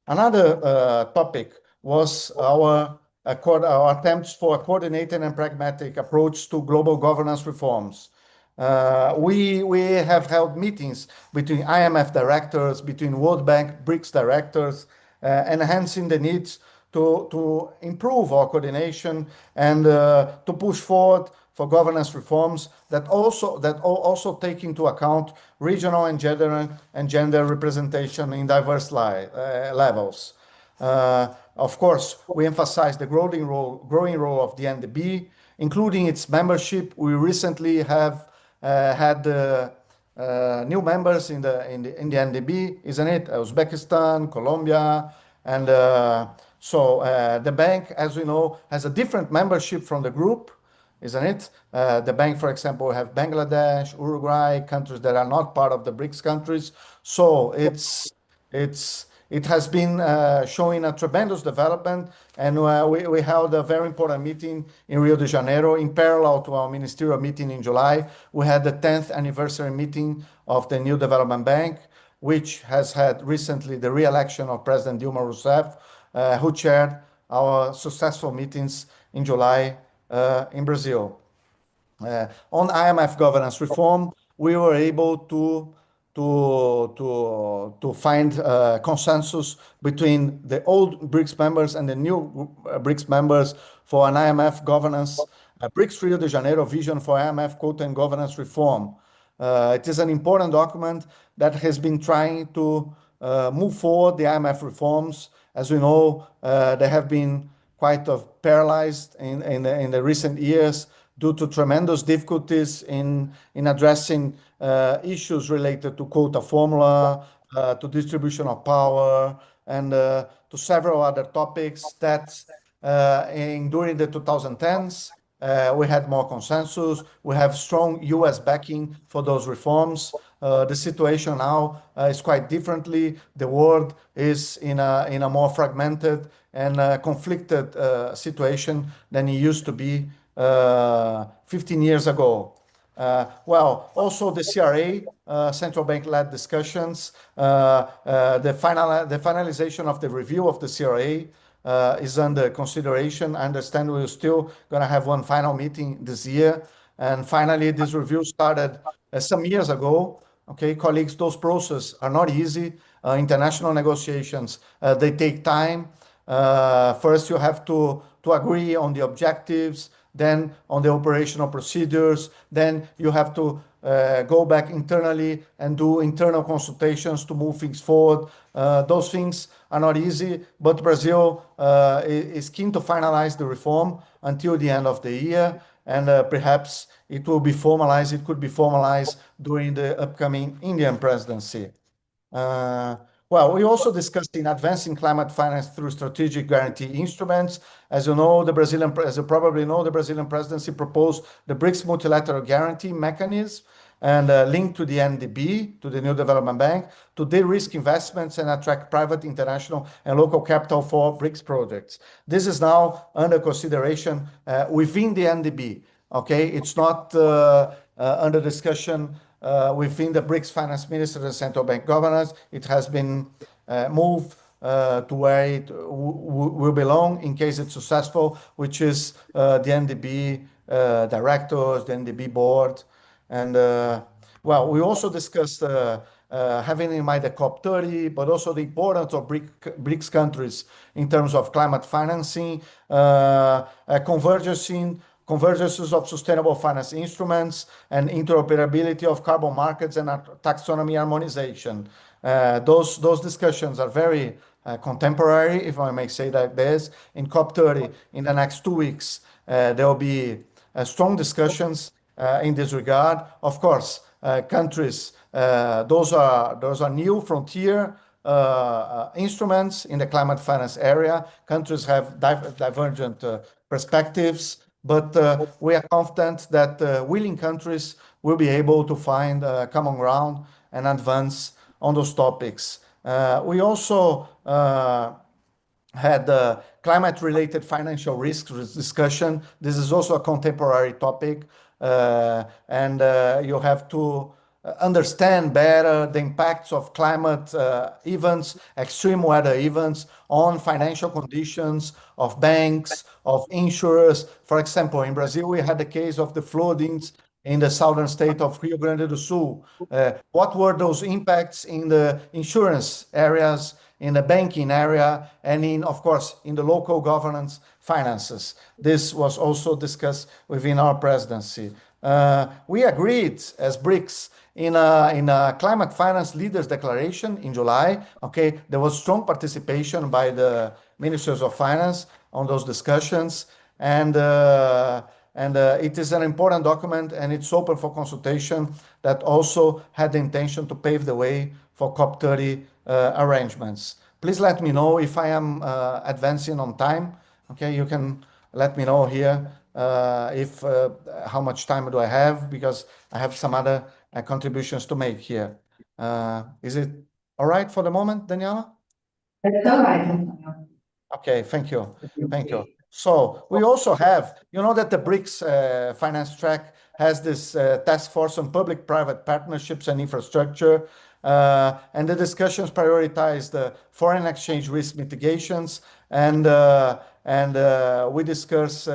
D: Another topic was our attempts for a coordinated and pragmatic approach to global governance reforms. We have held meetings between IMF directors, between World Bank, BRICS directors, enhancing the needs to improve our coordination and to push forward for governance reforms that also take into account regional and gender representation in diverse levels. Of course, we emphasize the growing role of the NDB, including its membership. We recently have had new members in the NDB, isn't it? Uzbekistan, Colombia, and so the bank, as we know, has a different membership from the group, isn't it? The bank, for example, have Bangladesh, Uruguay, countries that are not part of the BRICS countries. So it has been showing a tremendous development, and we held a very important meeting in Rio de Janeiro in parallel to our ministerial meeting in July. We had the 10th anniversary meeting of the new development bank, which has had recently the re-election of President Dilma Rousseff, who chaired our successful meetings in July in Brazil. On IMF governance reform, we were able to find consensus between the old BRICS members and the new BRICS members for an IMF governance, a BRICS Rio de Janeiro vision for IMF quota and governance reform. It is an important document that has been trying to move forward the IMF reforms. As we know, they have been quite paralyzed in the recent years due to tremendous difficulties in addressing issues related to quota formula, to distribution of power, and to several other topics that during the 2010s, we had more consensus. We have strong US backing for those reforms. The situation now is quite differently. The world is in a more fragmented and conflicted situation than it used to be 15 years ago. Well, also the CRA, central bank-led discussions, the finalization of the review of the CRA is under consideration. I understand we're still going to have one final meeting this year. And finally, this review started some years ago. Okay, colleagues, those processes are not easy. International negotiations, they take time. First, you have to agree on the objectives, then on the operational procedures, then you have to go back internally and do internal consultations to move things forward. Those things are not easy, but Brazil is keen to finalize the reform until the end of the year, and perhaps it will be formalized. It could be formalized during the upcoming Indian presidency. Uh, well, we also discussed in advancing climate finance through strategic guarantee instruments. As you probably know, the Brazilian presidency proposed the BRICS multilateral guarantee mechanism and linked to the NDB, to the New Development Bank, to de-risk investments and attract private, international, and local capital for BRICS projects. This is now under consideration within the NDB. Okay, it's not under discussion within the BRICS finance ministers and central bank governors. It has been moved to where it will belong in case it's successful, which is the NDB directors, the NDB board. And well, we also discussed having in mind the COP30, but also the importance of BRICS countries in terms of climate financing, convergences of sustainable finance instruments, and interoperability of carbon markets and taxonomy harmonization. Those discussions are very contemporary, if I may say like this. In COP30, in the next 2 weeks, there will be strong discussions in this regard. Of course, countries, those are new frontier instruments in the climate finance area. Countries have divergent perspectives, but we are confident that willing countries will be able to find common ground and advance on those topics. We also had the climate-related financial risks discussion. This is also a contemporary topic, and you have to understand better the impacts of climate events, extreme weather events on financial conditions of banks, of insurers. For example, in Brazil, we had the case of the floodings in the southern state of Rio Grande do Sul. What were those impacts in the insurance areas, in the banking area, and of course, in the local governance finances? This was also discussed within our presidency. We agreed as BRICS in a climate finance leaders declaration in July. Okay, there was strong participation by the ministers of finance on those discussions, and it is an important document, and it's open for consultation, that also had the intention to pave the way for COP30 arrangements. Please let me know if I am advancing on time. Okay, you can let me know here if how much time do I have, because I have some other contributions to make here. Is it all right for the moment, Daniela?
B: That's all right, Antonio.
D: Okay, thank you. Thank you. So we also have, you know, that the BRICS finance track has this task force on public-private partnerships and infrastructure, and the discussions prioritize the foreign exchange risk mitigations, and we discuss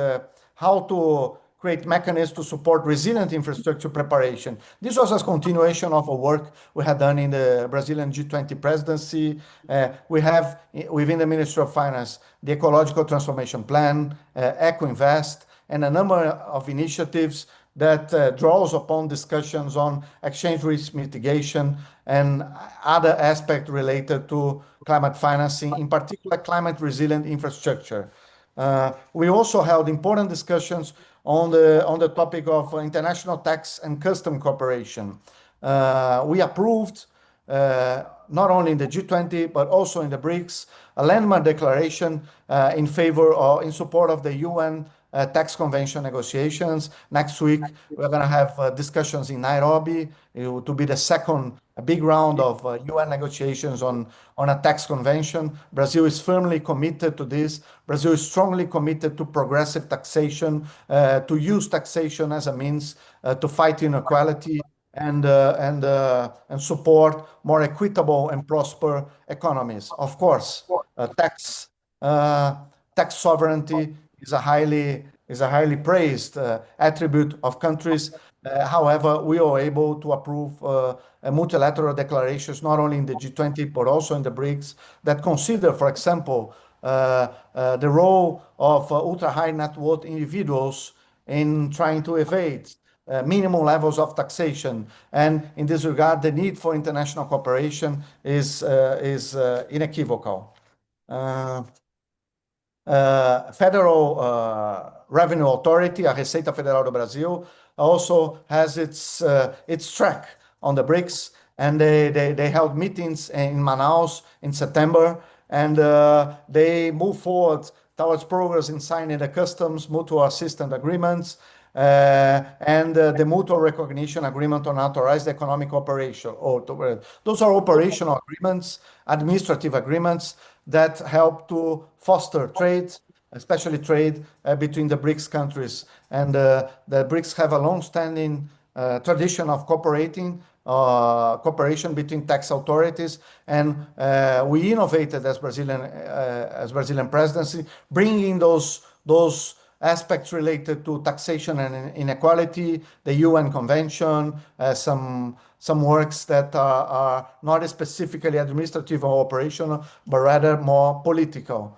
D: how to create mechanisms to support resilient infrastructure preparation. This was a continuation of a work we had done in the Brazilian G20 presidency. We have within the Ministry of Finance the Ecological Transformation Plan, EcoInvest, and a number of initiatives that draws upon discussions on exchange risk mitigation and other aspects related to climate financing, in particular climate resilient infrastructure. We also held important discussions on the topic of international tax and custom cooperation. We approved, not only in the G20, but also in the BRICS, a landmark declaration in favor or in support of the UN tax convention negotiations. Next week, we're going to have discussions in Nairobi to be the second big round of UN negotiations on a tax convention. Brazil is firmly committed to this. Brazil is strongly committed to progressive taxation, to use taxation as a means to fight inequality and support more equitable and prosper economies. Of course, uh, tax sovereignty is a highly praised attribute of countries. However, we are able to approve multilateral declarations not only in the G20 but also in the BRICS that consider, for example, the role of ultra high net worth individuals in trying to evade minimum levels of taxation. And in this regard, the need for international cooperation is unequivocal. Federal Revenue Authority, a Receita Federal do Brasil, also has its track on the BRICS, and they held meetings in Manaus in September, and they move forward towards progress in signing the customs mutual assistance agreements and the mutual recognition agreement on authorized economic cooperation. Those are operational agreements, administrative agreements that help to foster trade, especially trade between the BRICS countries. And the BRICS have a long-standing tradition of cooperation between tax authorities, and we innovated as Brazilian presidency, bringing those aspects related to taxation and inequality, the UN Convention, some works that are not specifically administrative or operational, but rather more political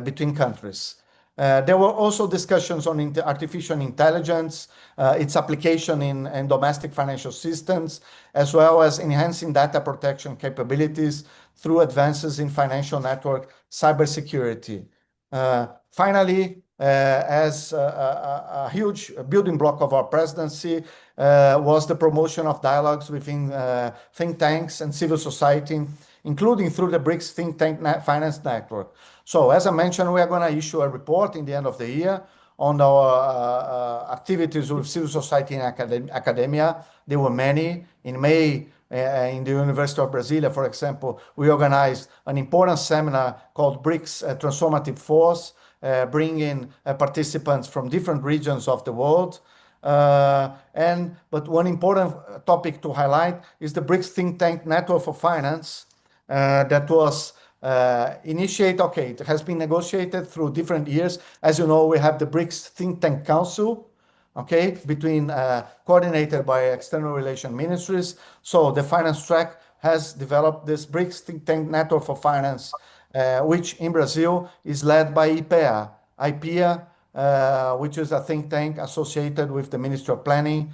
D: between countries. There were also discussions on artificial intelligence, its application in domestic financial systems, as well as enhancing data protection capabilities through advances in financial network cybersecurity. Finally, as a huge building block of our presidency was the promotion of dialogues within think tanks and civil society, including through the BRICS Think Tank Finance Network. So, as I mentioned, we are going to issue a report in the end of the year on our activities with civil society and academia. There were many. In May, in the University of Brasilia, for example, we organized an important seminar called BRICS Transformative Force, bringing participants from different regions of the world. But one important topic to highlight is the BRICS Think Tank Network for Finance that was initiated. Okay, it has been negotiated through different years. As you know, we have the BRICS Think Tank Council, okay, coordinated by external relation ministries. So the finance track has developed this BRICS Think Tank Network for Finance, which in Brazil is led by IPEA, which is a think tank associated with the Ministry of Planning,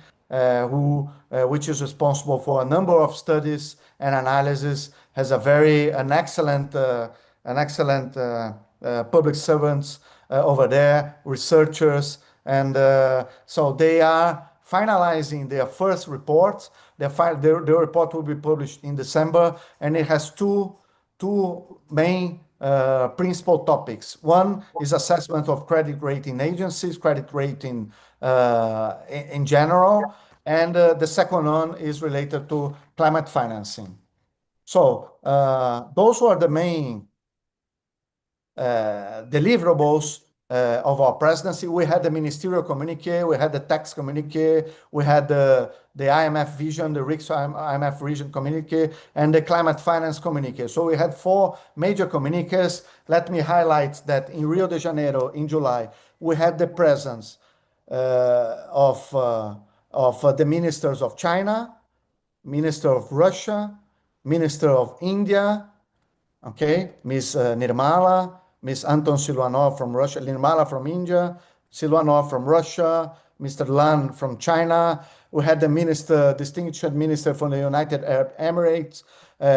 D: which is responsible for a number of studies and analysis, has an excellent public servants over there, researchers, and so they are finalizing their first report. Their report will be published in December, and it has two main principal topics. One is assessment of credit rating agencies, credit rating in general, and the second one is related to climate financing. So those were the main deliverables of our presidency. We had the ministerial communique, we had the tax communique, we had the IMF vision, the BRICS IMF vision communique, and the climate finance communique. So we had 4 major communiques. Let me highlight that in Rio de Janeiro in July, we had the presence of the ministers of China, Minister of Russia, Minister of India, okay, Ms. Nirmala, Ms. Anton Silvanov from Russia, Nirmala from India, Silvanov from Russia, Mr. Lan from China. We had the distinguished minister from the United Arab Emirates.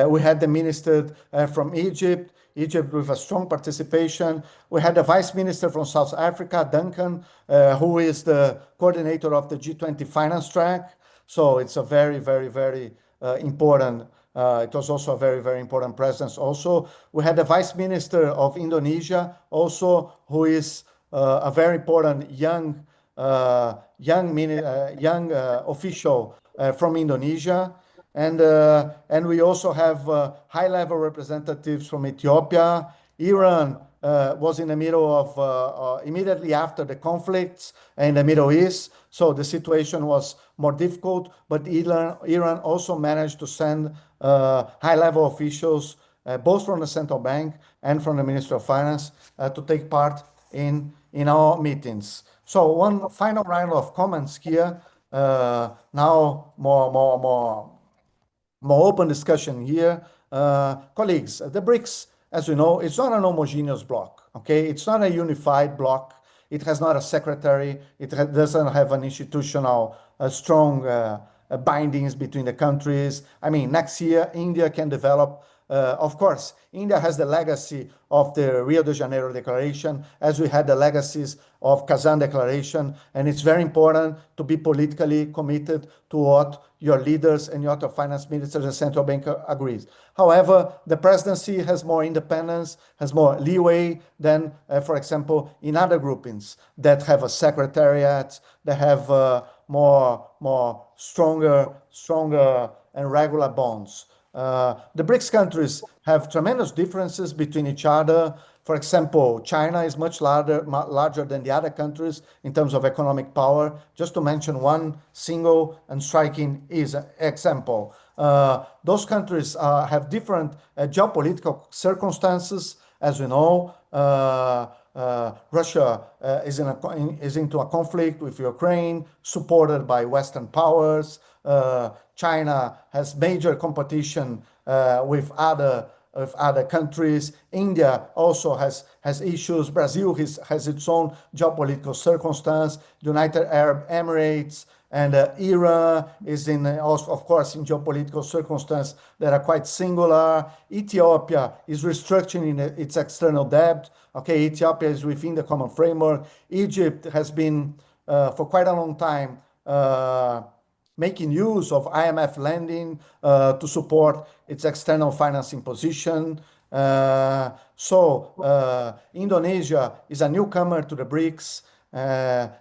D: We had the minister from Egypt with a strong participation. We had the vice minister from South Africa, Duncan, who is the coordinator of the G20 finance track. So it's a very, very, very important. It was also a very, very important presence. Also, we had the Vice Minister of Indonesia, also who is a very important young official from Indonesia. And we also have high-level representatives from Ethiopia. Iran was in the middle of immediately after the conflicts in the Middle East, so the situation was more difficult. But Iran also managed to send high-level officials, both from the central bank and from the Ministry of Finance, to take part in our meetings. So one final round of comments here. Now more open discussion here. Colleagues, the BRICS, as you know, it's not an homogeneous bloc, okay? It's not a unified bloc. It has not a secretary. It doesn't have an institutional strong bindings between the countries. I mean, next year, India can develop. Of course, India has the legacy of the Rio de Janeiro Declaration, as we had the legacies of Kazan Declaration, and it's very important to be politically committed to what your leaders and your finance ministers and central bank agrees. However, the presidency has more independence, has more leeway than, for example, in other groupings that have a secretariat, that have more stronger and regular bonds. The BRICS countries have tremendous differences between each other. For example, China is much larger than the other countries in terms of economic power. Just to mention one single and striking example. Those countries have different geopolitical circumstances. As we know, Russia is into a conflict with Ukraine, supported by Western powers. China has major competition with other countries. India also has issues. Brazil has its own geopolitical circumstance. United Arab Emirates and Iran is also, of course, in geopolitical circumstances that are quite singular. Ethiopia is restructuring its external debt. Okay, Ethiopia is within the common framework. Egypt has been for quite a long time making use of IMF lending to support its external financing position. Indonesia is a newcomer to the BRICS.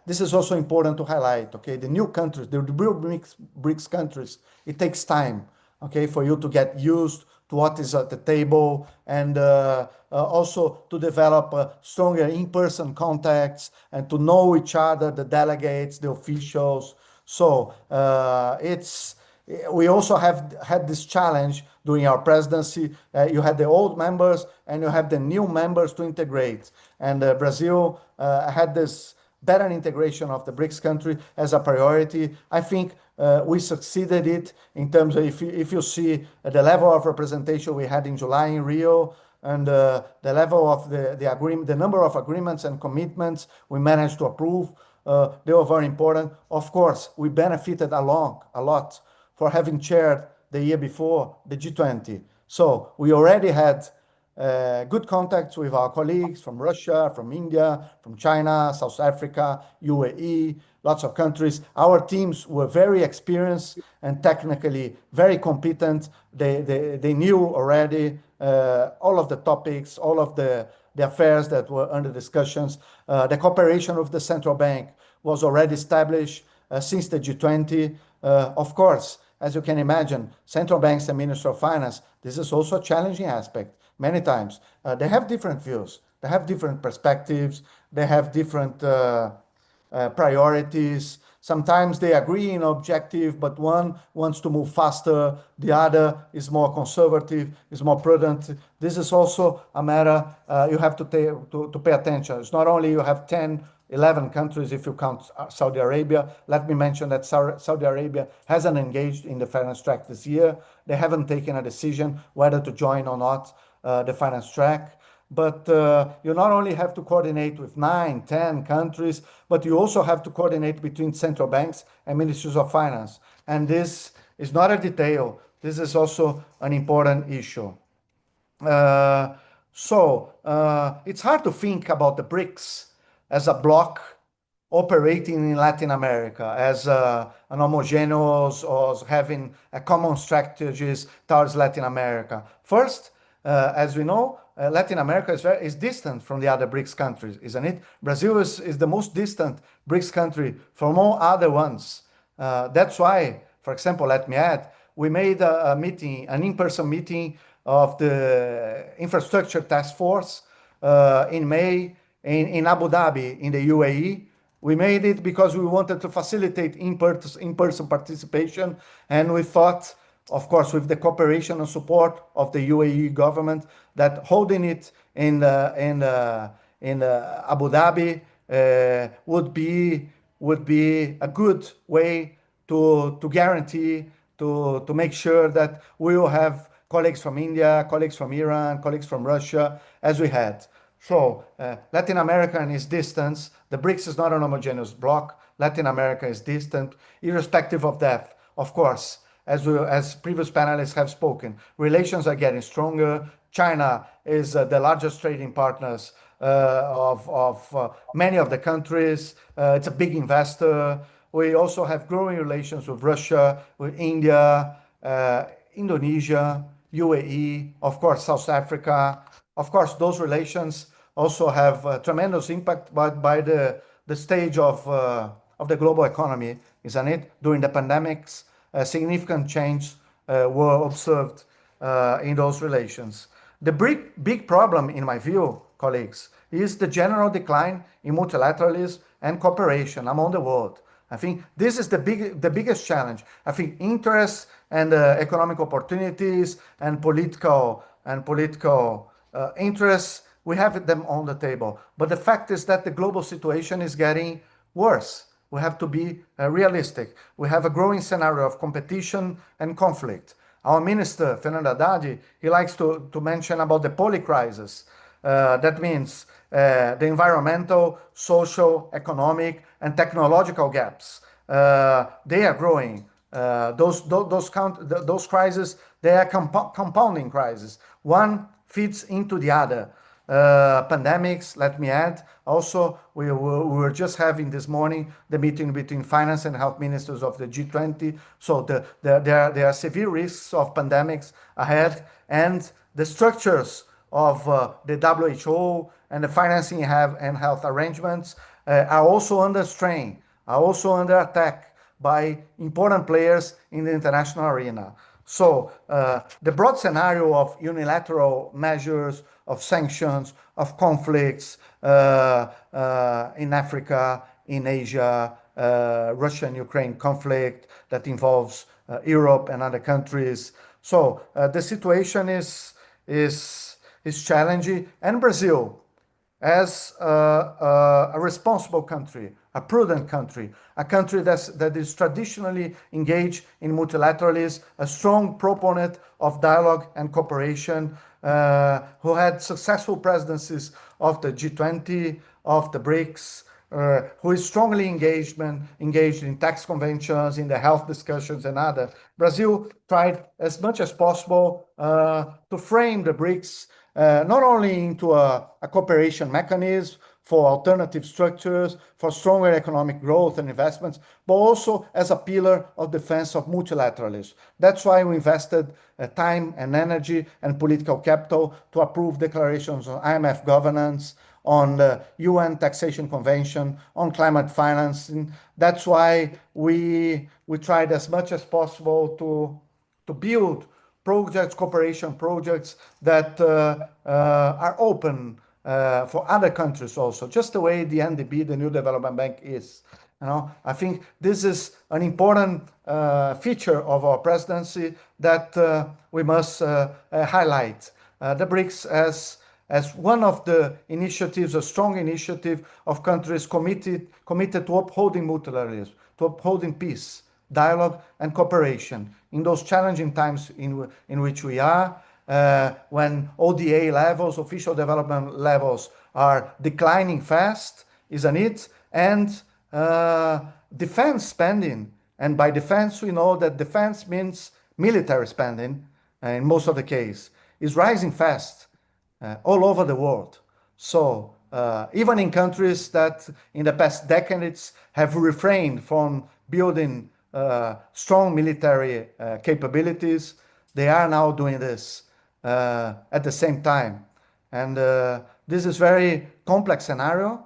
D: This is also important to highlight, okay? The new countries, the real BRICS countries, it takes time, okay, for you to get used to what is at the table, and also to develop stronger in-person contacts and to know each other, the delegates, the officials. So we also have had this challenge during our presidency. You had the old members and you have the new members to integrate. And Brazil had this better integration of the BRICS country as a priority. I think we succeeded it in terms of, if you see the level of representation we had in July in Rio, and the level of the agreement, the number of agreements and commitments we managed to approve, they were very important. Of course, we benefited a lot for having chaired the year before the G20. So we already had good contacts with our colleagues from Russia, from India, from China, South Africa, UAE, lots of countries. Our teams were very experienced and technically very competent. They knew already all of the topics, all of the affairs that were under discussions. The cooperation of the central bank was already established since the G20. Of course, as you can imagine, central banks and Minister of Finance, this is also a challenging aspect. Many times, they have different views, they have different perspectives, they have different priorities. Sometimes they agree in objective, but one wants to move faster, the other is more conservative, is more prudent. This is also a matter you have to pay attention. It's not only you have 10, 11 countries if you count Saudi Arabia. Let me mention that Saudi Arabia hasn't engaged in the finance track this year. They haven't taken a decision whether to join or not the finance track. But you not only have to coordinate with 9, 10 countries, but you also have to coordinate between central banks and ministries of finance. And this is not a detail. This is also an important issue. It's hard to think about the BRICS as a bloc operating in Latin America, as an homogeneous or having a common strategies towards Latin America. First, As we know, Latin America is distant from the other BRICS countries, isn't it? Brazil is the most distant BRICS country from all other ones. That's why, for example, let me add, we made a meeting, an in-person meeting of the infrastructure task force in May in Abu Dhabi, in the UAE. We made it because we wanted to facilitate in-person participation, and we thought, of course, with the cooperation and support of the UAE government, that holding it in Abu Dhabi would be a good way to guarantee to make sure that we will have colleagues from India, colleagues from Iran, colleagues from Russia, as we had. So Latin America is distant. The BRICS is not an homogeneous bloc. Latin America is distant, irrespective of that. Of course, as previous panelists have spoken, relations are getting stronger. China is the largest trading partners of many of the countries. It's a big investor. We also have growing relations with Russia, with India, Indonesia, UAE, of course, South Africa. Of course, those relations also have tremendous impact by the stage of the global economy, isn't it? During the pandemics, significant change were observed in those relations. The big problem, in my view, colleagues, is the general decline in multilateralism and cooperation among the world. I think this is the biggest challenge. I think interests and economic opportunities and political interests, we have them on the table. But the fact is that the global situation is getting worse. We have to be realistic. We have a growing scenario of competition and conflict. Our minister, Fernando Haddad, he likes to mention about the polycrisis. That means the environmental, social, economic, and technological gaps. They are growing. Those crises, they are compounding crises. One feeds into the other. Pandemics, let me add. Also, we were just having this morning the meeting between finance and health ministers of the G20. So there are severe risks of pandemics ahead, and the structures of the WHO and the financing and health arrangements are also under strain, are also under attack by important players in the international arena. So the broad scenario of unilateral measures, of sanctions, of conflicts in Africa, in Asia, Russia and Ukraine conflict that involves Europe and other countries. So the situation is challenging, and Brazil, as a responsible country, a prudent country, a country that is traditionally engaged in multilateralism, a strong proponent of dialogue and cooperation, who had successful presidencies of the G20, of the BRICS, who is strongly engaged in tax conventions, in the health discussions and other. Brazil tried as much as possible to frame the BRICS not only into a cooperation mechanism for alternative structures, for stronger economic growth and investments, but also as a pillar of defense of multilateralism. That's why we invested time and energy and political capital to approve declarations on IMF governance, on the UN taxation convention, on climate financing. That's why we tried as much as possible to build projects, cooperation projects that are open for other countries also, just the way the NDB, the New Development Bank, is. I think this is an important feature of our presidency that we must highlight. The BRICS as one of the initiatives, a strong initiative of countries committed to upholding multilateralism, to upholding peace, dialogue, and cooperation in those challenging times in which we are, when ODA levels, official development levels, are declining fast, isn't it? And defense spending, and by defense we know that defense means military spending, in most of the case, is rising fast all over the world. So even in countries that in the past decades have refrained from building strong military capabilities, they are now doing this. at the same time. And this is very complex scenario.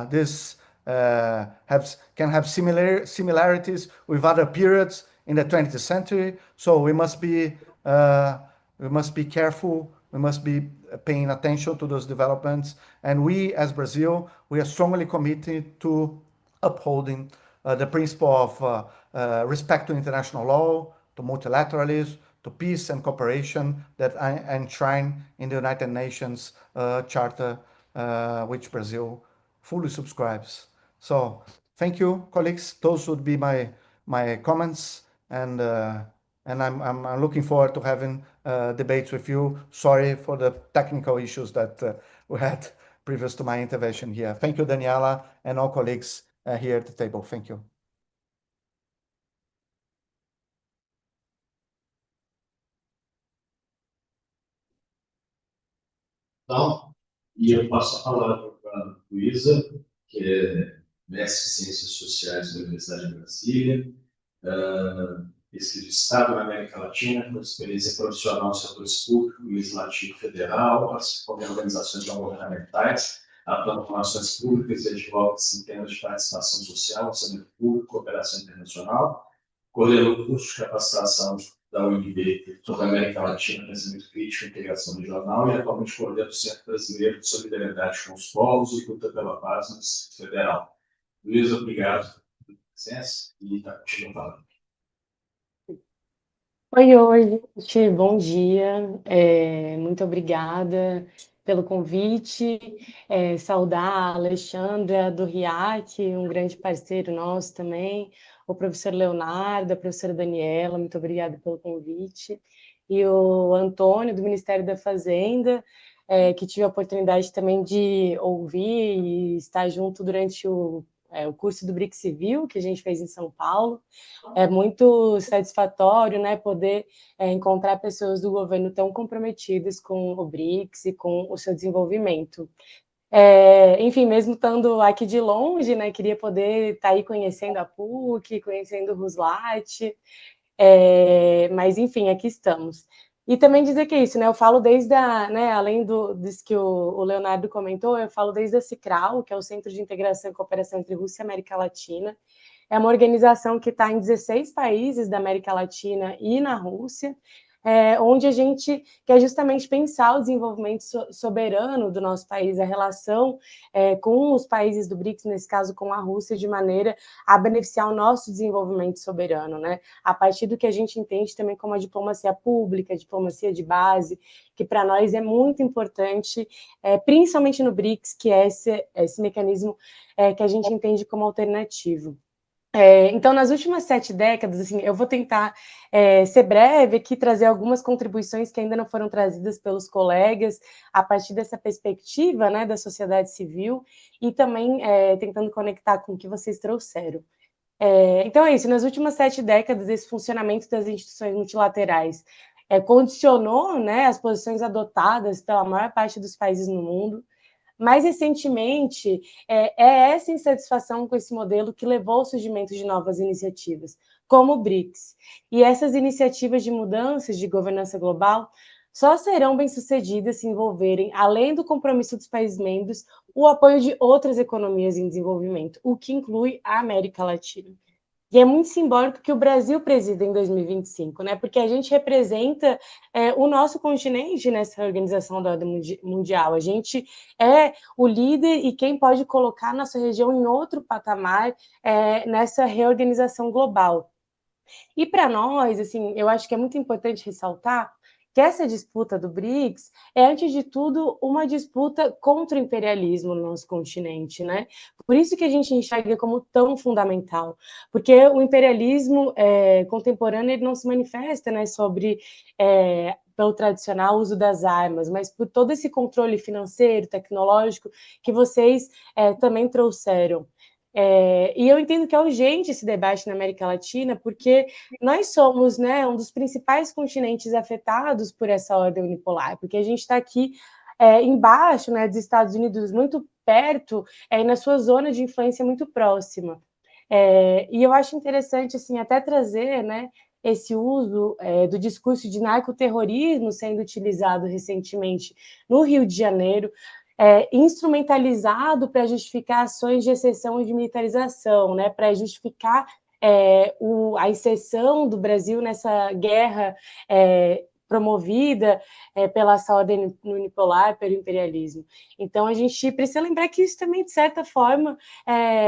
D: This can have similarities with other periods in the 20th century. So we must be careful. We must be paying attention to those developments. And we, as Brazil, we are strongly committed to upholding the principle of respect to international law, to multilateralism, to peace and cooperation that are enshrined in the United Nations Charter, which Brazil fully subscribes. So thank you, colleagues. Those would be my comments, and I'm looking forward to having debates with you. Sorry for the technical issues that we had previous to my intervention here. Thank you, Daniela, and all colleagues here at the table. Thank you.
C: Então, e eu passo a palavra para a Luísa, que é mestre em Ciências Sociais da Universidade de Brasília, pesquisa de Estado na América Latina, com experiência profissional no setor público e legislativo federal, participou de organizações não governamentais, atuando com ações públicas e advogadas em temas de participação social, orçamento público, cooperação internacional, coordenou cursos de capacitação da UNB sobre a América Latina, pensamento crítico e integração regional, e atualmente coordena o Centro Brasileiro de Solidariedade com os Povos e Luta pela Paz no Distrito Federal. Luiz, obrigado pela presença e está contigo a palavra.
E: Oi, gente, bom dia. Muito obrigada pelo convite. Saudar a Alexandra do RIAC, um grande parceiro nosso também, o professor Leonardo, a professora Daniela, muito obrigada pelo convite. E o Antônio, do Ministério da Fazenda, que tive a oportunidade também de ouvir e estar junto durante o curso do BRICS Civil, que a gente fez em São Paulo. É muito satisfatório, né, poder encontrar pessoas do governo tão comprometidas com o BRICS e com o seu desenvolvimento. Enfim, mesmo estando aqui de longe, né, queria poder estar aí conhecendo a PUC, conhecendo o Ruslat, mas enfim, aqui estamos. E também dizer que é isso, né, eu falo desde além disso que o Leonardo comentou, eu falo desde a CICRAL, que é o Centro de Integração e Cooperação entre Rússia e América Latina. É uma organização que está em 16 países da América Latina e na Rússia, onde a gente quer justamente pensar o desenvolvimento soberano do nosso país, a relação com os países do BRICS, nesse caso com a Rússia, de maneira a beneficiar o nosso desenvolvimento soberano, né? A partir do que a gente entende também como a diplomacia pública, a diplomacia de base, que para nós é muito importante, principalmente no BRICS, que é esse mecanismo que a gente entende como alternativo. Então, nas últimas 7 décadas, assim, eu vou tentar ser breve aqui, trazer algumas contribuições que ainda não foram trazidas pelos colegas, a partir dessa perspectiva, né, da sociedade civil, e também tentando conectar com o que vocês trouxeram. Então é isso, nas últimas 7 décadas, esse funcionamento das instituições multilaterais condicionou, né, as posições adotadas pela maior parte dos países no mundo. Mais recentemente, essa insatisfação com esse modelo que levou ao surgimento de novas iniciativas, como o BRICS. E essas iniciativas de mudanças de governança global só serão bem-sucedidas se envolverem, além do compromisso dos países membros, o apoio de outras economias em desenvolvimento, o que inclui a América Latina. E é muito simbólico que o Brasil presida em 2025, né? Porque a gente representa o nosso continente nessa organização da ordem mundial. A gente é o líder e quem pode colocar nossa região em outro patamar nessa reorganização global. E para nós, assim, eu acho que é muito importante ressaltar que essa disputa do BRICS é, antes de tudo, uma disputa contra o imperialismo no nosso continente, né? Por isso que a gente enxerga como tão fundamental, porque o imperialismo contemporâneo ele não se manifesta, né, pelo tradicional uso das armas, mas por todo esse controle financeiro, tecnológico que vocês também trouxeram. E eu entendo que é urgente esse debate na América Latina, porque nós somos, né, um dos principais continentes afetados por essa ordem unipolar, porque a gente está aqui embaixo, né, dos Estados Unidos, muito perto, e na sua zona de influência muito próxima. E eu acho interessante, assim, até trazer, né, esse uso do discurso de narcoterrorismo sendo utilizado recentemente no Rio de Janeiro, instrumentalizado para justificar ações de exceção e de militarização, né, para justificar a inserção do Brasil nessa guerra promovida pela essa ordem unipolar, pelo imperialismo. Então, a gente precisa lembrar que isso também, de certa forma,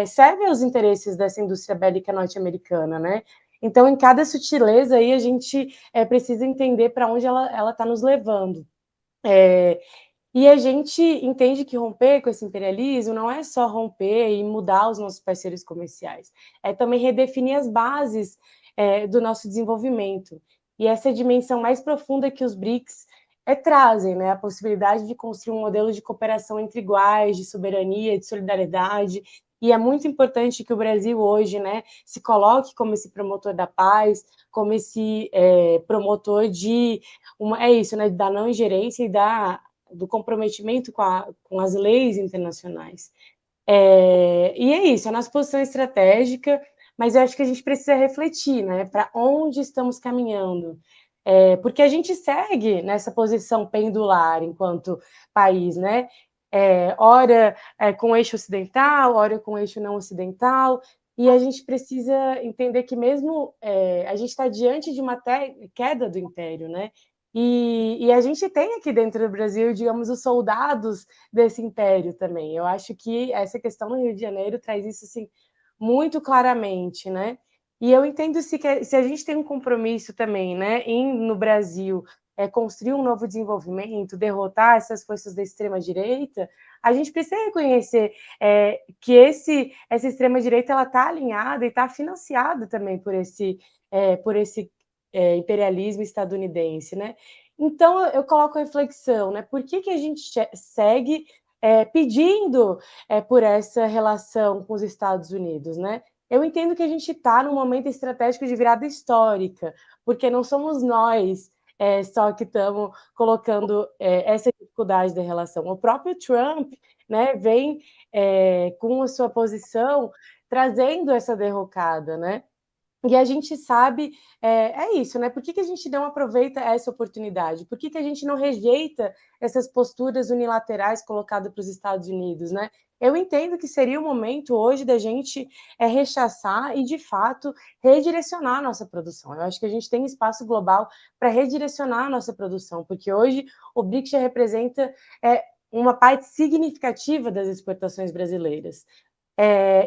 E: serve aos interesses dessa indústria bélica norte-americana, né? Então, em cada sutileza aí, a gente precisa entender para onde ela está nos levando. E a gente entende que romper com esse imperialismo não é só romper e mudar os nossos parceiros comerciais, é também redefinir as bases do nosso desenvolvimento. E essa dimensão mais profunda que os BRICS trazem, né? A possibilidade de construir um modelo de cooperação entre iguais, de soberania, de solidariedade. E é muito importante que o Brasil hoje, né, se coloque como esse promotor da paz, como esse promotor de isso, né, da não ingerência e do comprometimento com as leis internacionais. E é isso, a nossa posição estratégica, mas eu acho que a gente precisa refletir, né, para onde estamos caminhando. Porque a gente segue nessa posição pendular enquanto país, né? Ora com eixo ocidental, ora com eixo não ocidental, e a gente precisa entender que mesmo a gente está diante de uma queda do império, né? E a gente tem aqui dentro do Brasil, digamos, os soldados desse império também. Eu acho que essa questão no Rio de Janeiro traz isso assim, muito claramente, né? E eu entendo se a gente tem um compromisso também, né, no Brasil, construir um novo desenvolvimento, derrotar essas forças da extrema-direita, a gente precisa reconhecer que essa extrema-direita ela está alinhada e está financiada também por esse imperialismo estadunidense, né? Então eu coloco a reflexão, né? Por que a gente segue pedindo por essa relação com os Estados Unidos, né? Eu entendo que a gente está num momento estratégico de virada histórica, porque não somos nós só que estamos colocando essa dificuldade da relação. O próprio Trump, né, vem com a sua posição trazendo essa derrocada, né? E a gente sabe, isso, né? Por que a gente não aproveita essa oportunidade? Por que a gente não rejeita essas posturas unilaterais colocadas para os Estados Unidos, né? Eu entendo que seria o momento hoje da gente rechaçar e, de fato, redirecionar a nossa produção. Eu acho que a gente tem espaço global para redirecionar a nossa produção, porque hoje o BRICS já representa uma parte significativa das exportações brasileiras.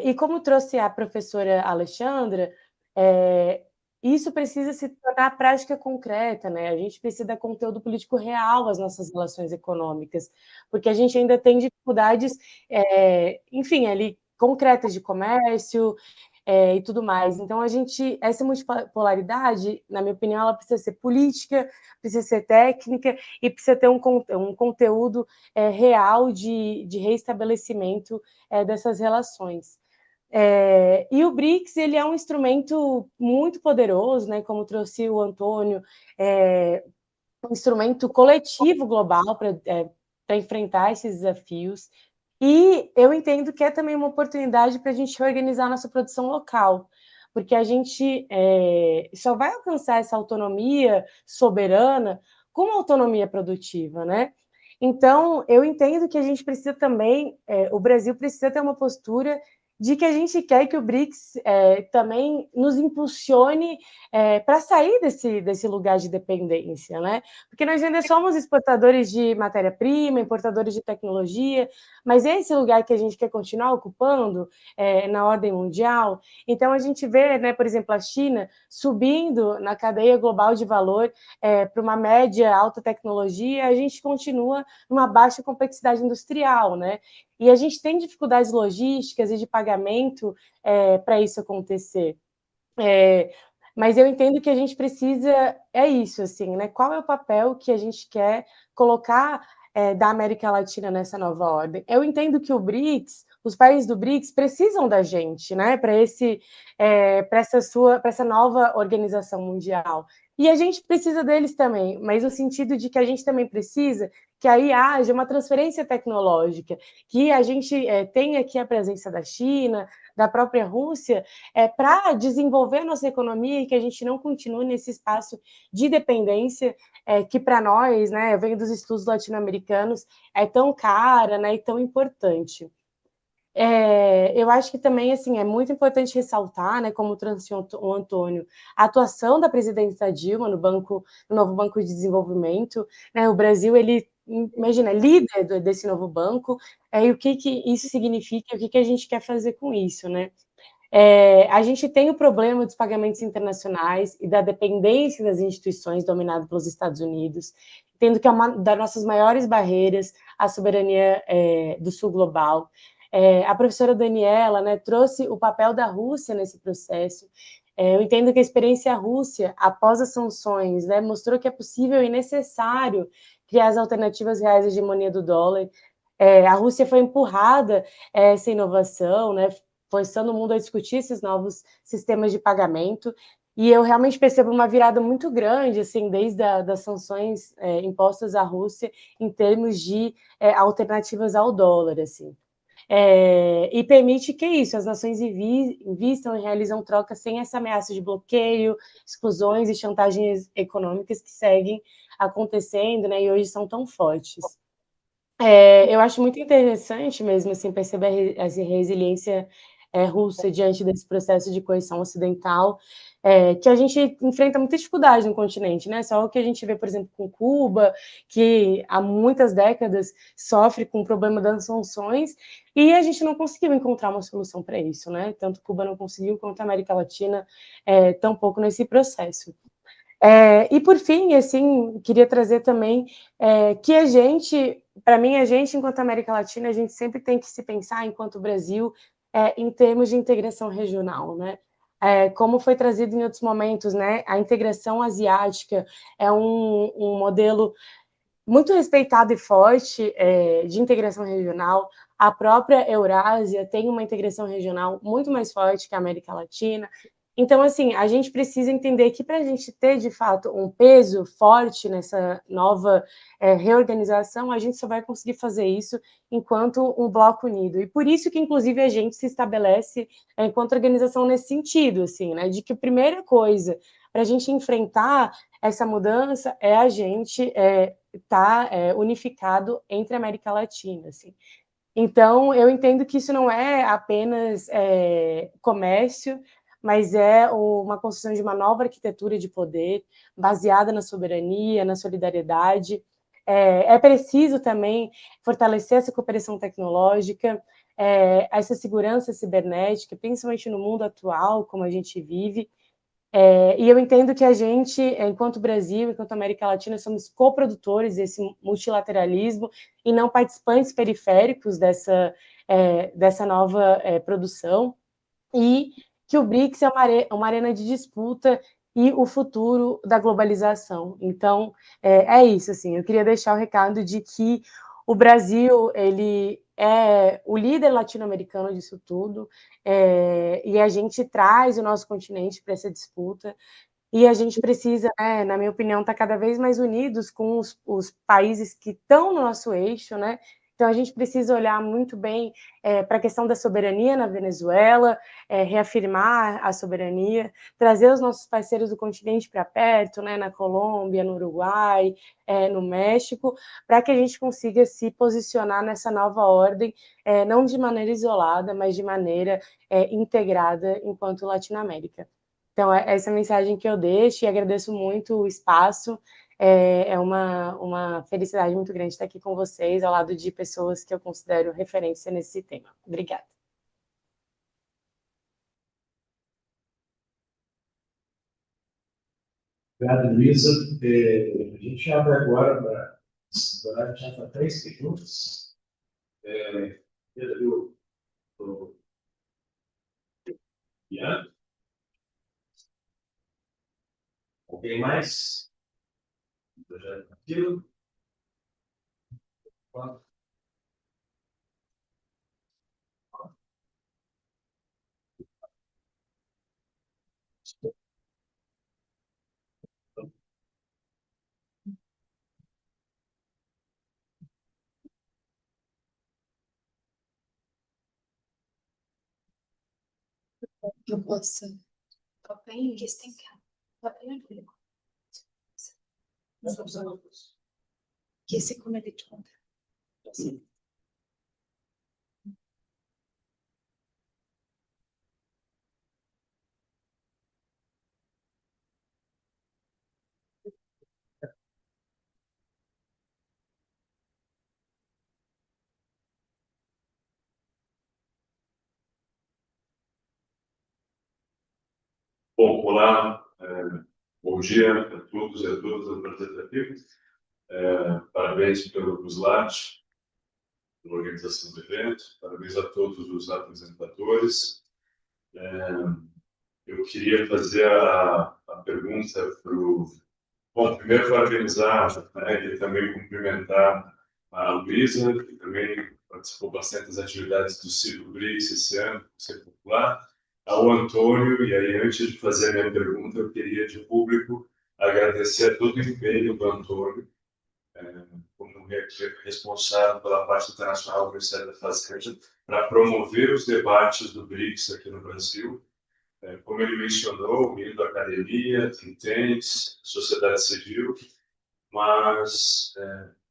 E: E como trouxe a professora Alexandra, é, isso precisa se tornar prática concreta, né? A gente precisa dar conteúdo político real às nossas relações econômicas, porque a gente ainda tem dificuldades, enfim, ali concretas de comércio, e tudo mais. Então, essa multipolaridade, na minha opinião, ela precisa ser política, precisa ser técnica e precisa ter um conteúdo real de reestabelecimento dessas relações. E o BRICS ele é um instrumento muito poderoso, né, como trouxe o Antônio, um instrumento coletivo global para enfrentar esses desafios. E eu entendo que é também uma oportunidade para a gente reorganizar nossa produção local, porque a gente só vai alcançar essa autonomia soberana com autonomia produtiva, né? Então, eu entendo que a gente precisa também, o Brasil precisa ter uma postura de que a gente quer que o BRICS também nos impulsione para sair desse lugar de dependência, né? Porque nós ainda somos exportadores de matéria-prima, importadores de tecnologia, mas é esse lugar que a gente quer continuar ocupando na ordem mundial. Então, a gente vê, né, por exemplo, a China subindo na cadeia global de valor para uma média alta tecnologia, a gente continua numa baixa complexidade industrial, né? E a gente tem dificuldades logísticas e de pagamento para isso acontecer. Mas eu entendo que a gente precisa, isso, assim, né? Qual é o papel que a gente quer colocar da América Latina nessa nova ordem? Eu entendo que os países do BRICS precisam da gente, né? Para essa nova organização mundial. E a gente precisa deles também, mas no sentido de que a gente também precisa que aí haja uma transferência tecnológica, que a gente tenha aqui a presença da China, da própria Rússia, para desenvolver a nossa economia e que a gente não continue nesse espaço de dependência que para nós, né, eu venho dos estudos latino-americanos, é tão cara, né, e tão importante. Eu acho que também assim é muito importante ressaltar, né, como trouxe o Antônio, a atuação da presidenta Dilma no novo Banco de Desenvolvimento, né, o Brasil ele imagina líder desse novo banco, e o que que isso significa, o que que a gente quer fazer com isso, né? A gente tem o problema dos pagamentos internacionais e da dependência das instituições dominadas pelos Estados Unidos, tendo que é uma das nossas maiores barreiras à soberania do sul global. A professora Daniela, né, trouxe o papel da Rússia nesse processo. Eu entendo que a experiência Rússia, após as sanções, né, mostrou que é possível e necessário criar as alternativas reais à hegemonia do dólar. A Rússia foi empurrada essa inovação, né, forçando o mundo a discutir esses novos sistemas de pagamento. E eu realmente percebo uma virada muito grande, assim, desde das sanções impostas à Rússia, em termos de alternativas ao dólar, assim. E permite que isso, as nações invistam e realizam trocas sem essa ameaça de bloqueio, exclusões e chantagens econômicas que seguem acontecendo, né, e hoje são tão fortes. Eu acho muito interessante mesmo, assim, perceber a resiliência russa diante desse processo de coerção ocidental, que a gente enfrenta muita dificuldade no continente, né? Só o que a gente vê, por exemplo, com Cuba, que há muitas décadas sofre com o problema das sanções, e a gente não conseguiu encontrar uma solução para isso, né? Tanto Cuba não conseguiu, quanto a América Latina, tampouco nesse processo. E por fim, assim, queria trazer também que a gente, para mim, a gente, enquanto América Latina, a gente sempre tem que se pensar, enquanto Brasil, em termos de integração regional, né? Como foi trazido em outros momentos, né? A integração asiática é um modelo muito respeitado e forte de integração regional. A própria Eurásia tem uma integração regional muito mais forte que a América Latina. Então, assim, a gente precisa entender que para a gente ter, de fato, um peso forte nessa nova reorganização, a gente só vai conseguir fazer isso enquanto um bloco unido. E por isso que, inclusive, a gente se estabelece enquanto organização nesse sentido, assim, né? De que a primeira coisa para a gente enfrentar essa mudança é a gente estar unificado entre a América Latina, assim. Então, eu entendo que isso não é apenas comércio, mas é uma construção de uma nova arquitetura de poder baseada na soberania, na solidariedade. É preciso também fortalecer essa cooperação tecnológica, essa segurança cibernética, principalmente no mundo atual, como a gente vive, e eu entendo que a gente, enquanto Brasil, enquanto América Latina, somos coprodutores desse multilateralismo e não participantes periféricos dessa nova produção, e que o BRICS é uma arena de disputa e o futuro da globalização. Então, é isso, assim, eu queria deixar o recado de que o Brasil, ele é o líder latino-americano disso tudo, e a gente traz o nosso continente para essa disputa, e a gente precisa, né, na minha opinião, estar cada vez mais unidos com os países que estão no nosso eixo, né? Então a gente precisa olhar muito bem para a questão da soberania na Venezuela, reafirmar a soberania, trazer os nossos parceiros do continente para perto, né, na Colômbia, no Uruguai, no México, para que a gente consiga se posicionar nessa nova ordem, não de maneira isolada, mas de maneira integrada enquanto Latinoamérica. Então, essa mensagem que eu deixo e agradeço muito o espaço. É uma felicidade muito grande estar aqui com vocês, ao lado de pessoas que eu considero referência nesse tema. Obrigada.
C: Obrigado, Luísa. A gente abre agora para. O horário já está 3 minutos. Pedro, o Ian, alguém mais? Projeto ativo?
F: Eu posso. Papel, que tem que. Papel, que se come de conta.
G: Bom, olá, bom dia a todos e a todas os participantes. Parabéns pelos slides, pela organização do evento, parabéns a todos os apresentadores. Eu queria fazer a pergunta para o... Bom, primeiro parabenizar, né, e também cumprimentar a Luísa, que também participou bastante das atividades do Ciclo BRICS esse ano, do Ciclo Popular, ao Antônio, e aí antes de fazer a minha pergunta, eu queria de público agradecer a todo o empenho do Antônio, como responsável pela parte internacional do Ministério da Fazenda, para promover os debates do BRICS aqui no Brasil. Como ele mencionou, unindo a academia, think tanks, sociedade civil, mas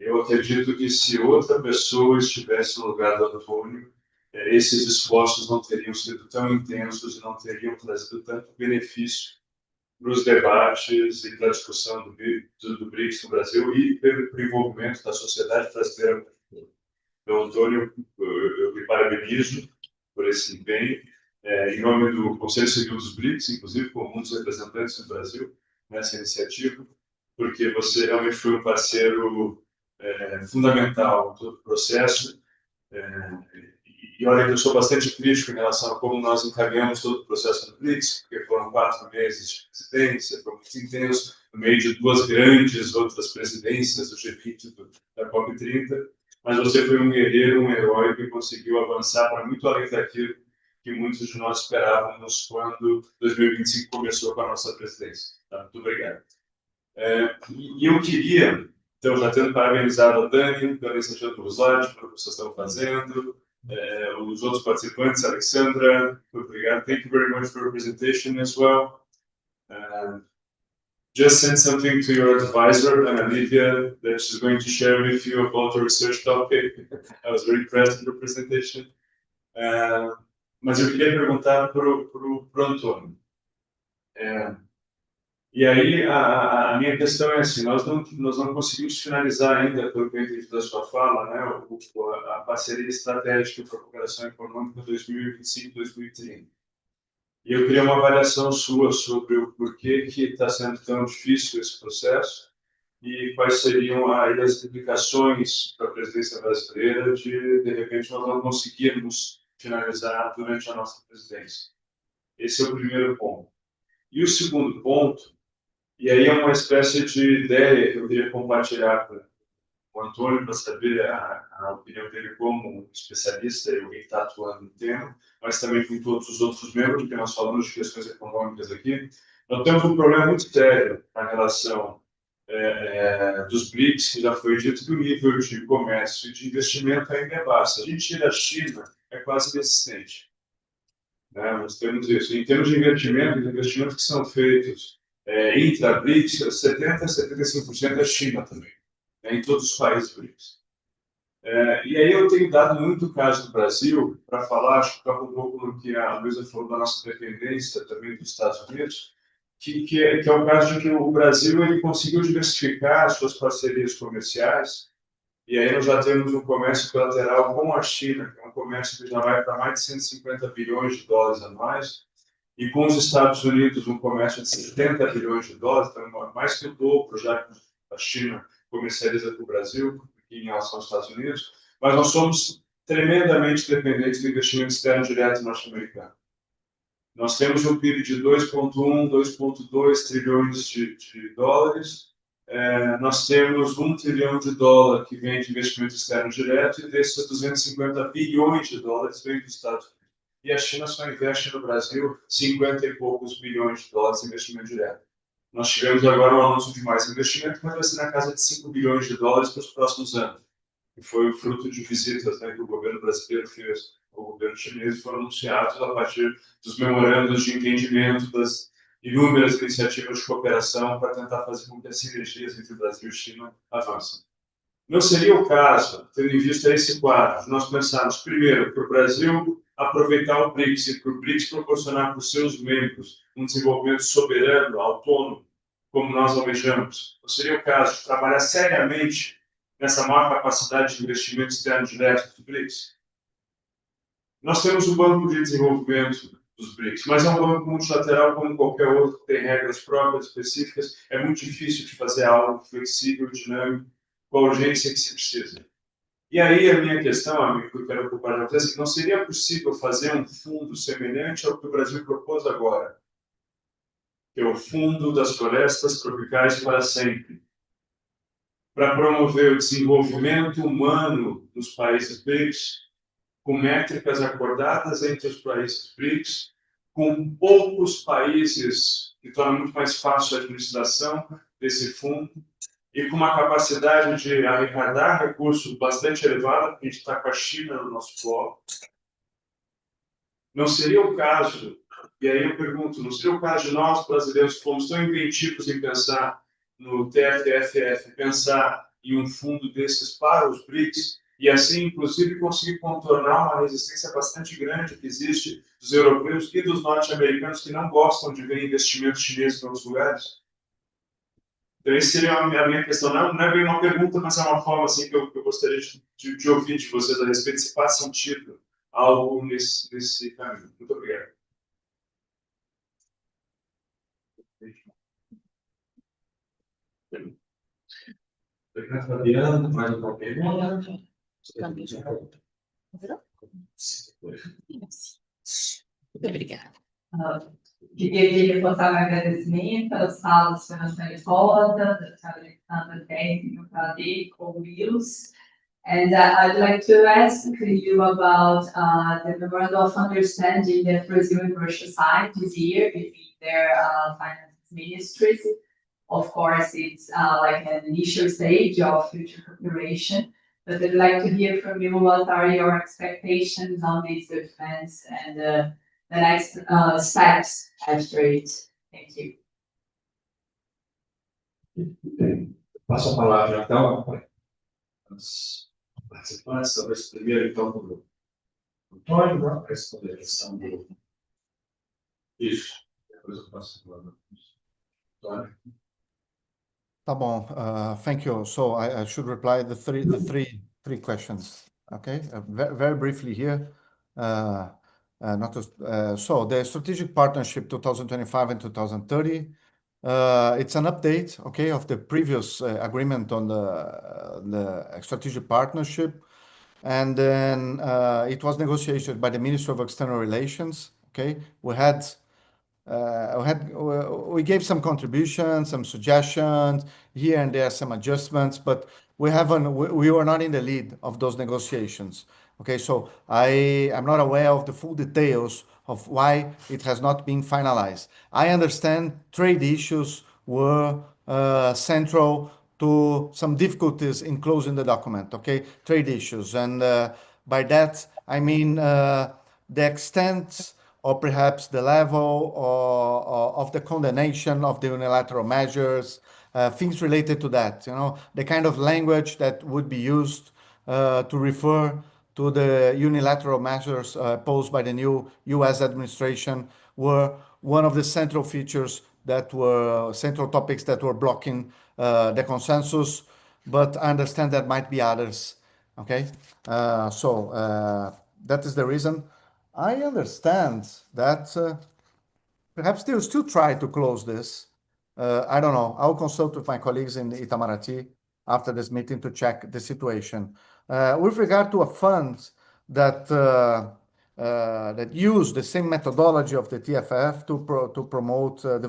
G: eu acredito que se outra pessoa estivesse no lugar do Antônio, esses esforços não teriam sido tão intensos e não teriam trazido tanto benefício para os debates e para a discussão do BRICS no Brasil e pelo envolvimento da sociedade brasileira. Então, Antônio, eu me parabenizo por esse empenho, em nome do Conselho Civil dos BRICS, inclusive como um dos representantes do Brasil nessa iniciativa, porque você realmente foi um parceiro fundamental em todo o processo. E olha que eu sou bastante crítico em relação a como nós encaminhamos todo o processo do BRICS, porque foram 4 meses de presidência, foi muito intenso, no meio de 2 grandes outras presidências, do G20 da COP30, mas você foi um guerreiro, um herói que conseguiu avançar para muito além daquilo que muitos de nós esperávamos quando 2025 começou com a nossa presidência. Tá? Muito obrigado. E eu queria, então, já tendo parabenizado a Dani pela iniciativa do slide, pelo que vocês estão fazendo, os outros participantes, Alexandra, muito obrigado. Thank you very much for your presentation as well. Just send something to your advisor, and Olivia, that she's going to share with you about the research topic. I was very impressed with your presentation. Mas eu queria perguntar para o Antônio. E aí, a minha questão é assim, nós não conseguimos finalizar ainda, pelo que eu entendi da sua fala, né, a parceria estratégica para a cooperação econômica 2025-2030. E eu queria uma avaliação sua sobre o porquê que está sendo tão difícil esse processo e quais seriam aí as implicações para a presidência brasileira de repente, nós não conseguirmos finalizar durante a nossa presidência. Esse é o primeiro ponto. E o segundo ponto, e aí é uma espécie de ideia que eu queria compartilhar com o Antônio para saber a opinião dele como especialista e alguém que está atuando no tema, mas também com todos os outros membros, porque nós falamos de questões econômicas aqui. Nós temos um problema muito sério na relação dos BRICS, que já foi dito que o nível de comércio e de investimento ainda é baixo. Se a gente tira a China, é quase inexistente. Né? Nós temos isso. Em termos de investimento, os investimentos que são feitos intra-BRICS, 70% a 75% é China também, né, em todos os países BRICS. E aí eu tenho dado muito caso do Brasil para falar, acho que toca um pouco no que a Luísa falou da nossa dependência também dos Estados Unidos, que é o caso de que o Brasil ele conseguiu diversificar as suas parcerias comerciais, e aí nós já temos um comércio bilateral com a China, que é um comércio que já vai para mais de 150 bilhões de dólares anuais, e com os Estados Unidos um comércio de 70 bilhões de dólares, então mais que o dobro já que a China comercializa com o Brasil em relação aos Estados Unidos, mas nós somos tremendamente dependentes do investimento externo direto norte-americano. Nós temos um PIB de 2,1, 2,2 trilhões de dólares, nós temos 1 trilhão de dólar que vem de investimento externo direto e desses 250 bilhões de dólares vem dos Estados Unidos. E a China só investe no Brasil 50 e poucos bilhões de dólares em investimento direto. Nós tivemos agora um anúncio de mais investimento, mas vai ser na casa de 5 bilhões de dólares para os próximos anos. E foi o fruto de visitas, né, que o governo brasileiro fez ao governo chinês foram anunciados a partir dos memorandos de entendimento das inúmeras iniciativas de cooperação para tentar fazer com que as sinergias entre Brasil e China avancem. Não seria o caso, tendo em vista esse quadro, de nós pensarmos, primeiro, para o Brasil aproveitar o BRICS e para o BRICS proporcionar para os seus membros um desenvolvimento soberano, autônomo, como nós almejamos? Não seria o caso de trabalhar seriamente nessa maior capacidade de investimento externo direto do BRICS? Nós temos o Banco de Desenvolvimento dos BRICS, mas é um banco multilateral como qualquer outro, que tem regras próprias, específicas. É muito difícil de fazer algo flexível, dinâmico, com a urgência que se precisa. E aí a minha questão, amigo, que eu quero compartilhar com vocês, é que não seria possível fazer um fundo semelhante ao que o Brasil propôs agora, que é o Fundo das Florestas Tropicais para Sempre, para promover o desenvolvimento humano nos países BRICS, com métricas acordadas entre os países BRICS, com poucos países, que torna muito mais fácil a administração desse fundo, e com uma capacidade de arrecadar recursos bastante elevada, porque a gente está com a China no nosso bloco. Não seria o caso, e aí eu pergunto, não seria o caso de nós, brasileiros, que fomos tão inventivos em pensar no TFFF, pensar em um fundo desses para os BRICS, e assim, inclusive, conseguir contornar uma resistência bastante grande que existe dos europeus e dos norte-americanos que não gostam de ver investimentos chineses em outros lugares? Então, essa seria a minha questão. Não é bem uma pergunta, mas é uma forma assim, que eu gostaria de ouvir de vocês a respeito, se faz sentido algo nesse caminho. Muito obrigado.
C: Obrigado, Fabiano. Mais uma pergunta?
F: Muito obrigada.
B: Queria reforçar meu agradecimento pelas falas que nós temos roda, da técnica para ter ouvi-los. And I'd like to ask you about the memorandum of understanding that Brazil and Russia signed this year between their finance ministries. Of course, it's like an initial stage of future cooperation, but I'd like to hear from you what are your expectations on these events and the next steps after it. Thank you.
C: Passo a palavra, então, para os participantes. Talvez primeiro, então, para o Antônio, para responder a questão do... Isso. Depois eu passo a palavra para o Antônio.
D: Tá bom. Thank you. So I should reply the three questions. Okay. Very briefly here. So the strategic partnership 2025 and 2030. It's an update, okay, of the previous agreement on the strategic partnership, and then it was negotiated by the Ministry of External Relations. Okay, we gave some contributions, some suggestions here and there, some adjustments, but we were not in the lead of those negotiations. Okay, so I'm not aware of the full details of why it has not been finalized. I understand trade issues were central to some difficulties in closing the document. Okay, trade issues, and by that I mean the extent or perhaps the level of the condemnation of the unilateral measures, things related to that, the kind of language that would be used to refer to the unilateral measures posed by the new US administration were one of the central features central topics that were blocking the consensus, but I understand there might be others. Okay, so that is the reason. I understand that perhaps they'll still try to close this. I don't know. I'll consult with my colleagues in Itamaraty after this meeting to check the situation. With regard to a fund that use the same methodology of the TFF to promote human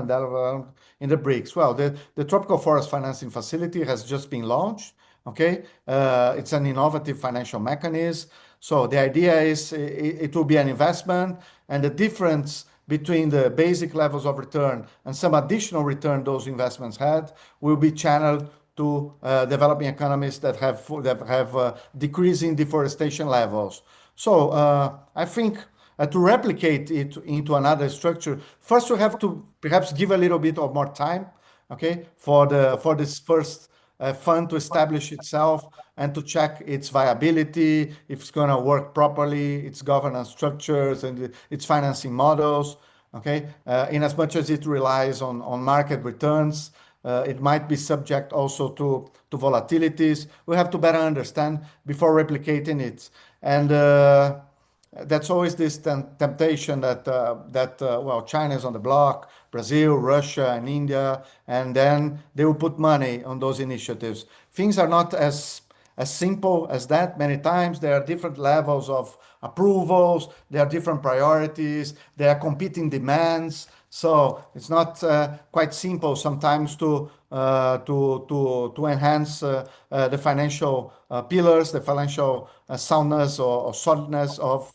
D: development in the BRICS. Well, the Tropical Forest Financing Facility has just been launched. Okay, it's an innovative financial mechanism. So the idea is it will be an investment, and the difference between the basic levels of return and some additional return those investments had will be channeled to developing economies that have decreasing deforestation levels. So I think to replicate it into another structure, first we have to perhaps give a little bit of more time, okay, for this first fund to establish itself and to check its viability, if it's going to work properly, its governance structures and its financing models. Okay, in as much as it relies on market returns, it might be subject also to volatilities. We have to better understand before replicating it. And that's always this temptation that well, China is on the block, Brazil, Russia, and India, and then they will put money on those initiatives. Things are not as simple as that. Many times there are different levels of approvals, there are different priorities, there are competing demands. So it's not quite simple sometimes to enhance the financial pillars, the financial soundness or solidness of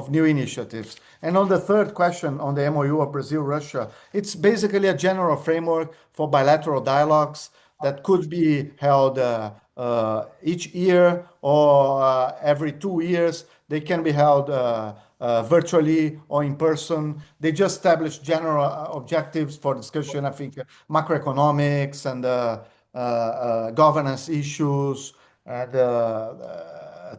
D: new initiatives. And on the third question on the MOU of Brazil, Russia, it's basically a general framework for bilateral dialogues that could be held each year or every 2 years. They can be held virtually or in person. They just establish general objectives for discussion. I think macroeconomics and governance issues and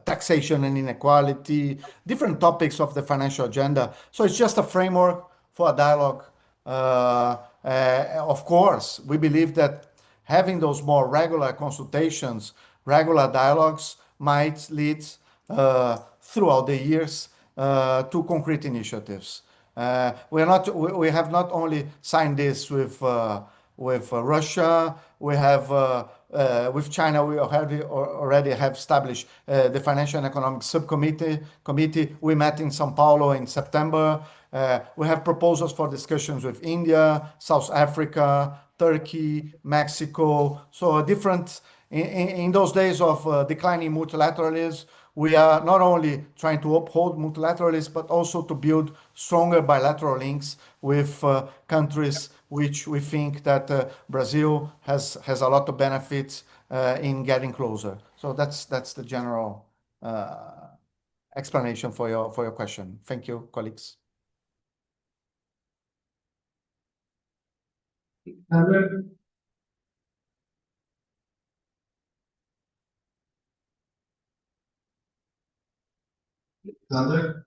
D: taxation and inequality, different topics of the financial agenda. So it's just a framework for a dialogue. Of course, we believe that having those more regular consultations, regular dialogues might lead throughout the years to concrete initiatives. We have not only signed this with Russia. We have with China. We already have established the Financial and Economic Subcommittee. We met in São Paulo in September. We have proposals for discussions with India, South Africa, Turkey, Mexico. So different in those days of declining multilateralism, we are not only trying to uphold multilateralism, but also to build stronger bilateral links with countries which we think that Brazil has a lot of benefits in getting closer. So that's the general explanation for your question. Thank you, colleagues.
C: Sandra?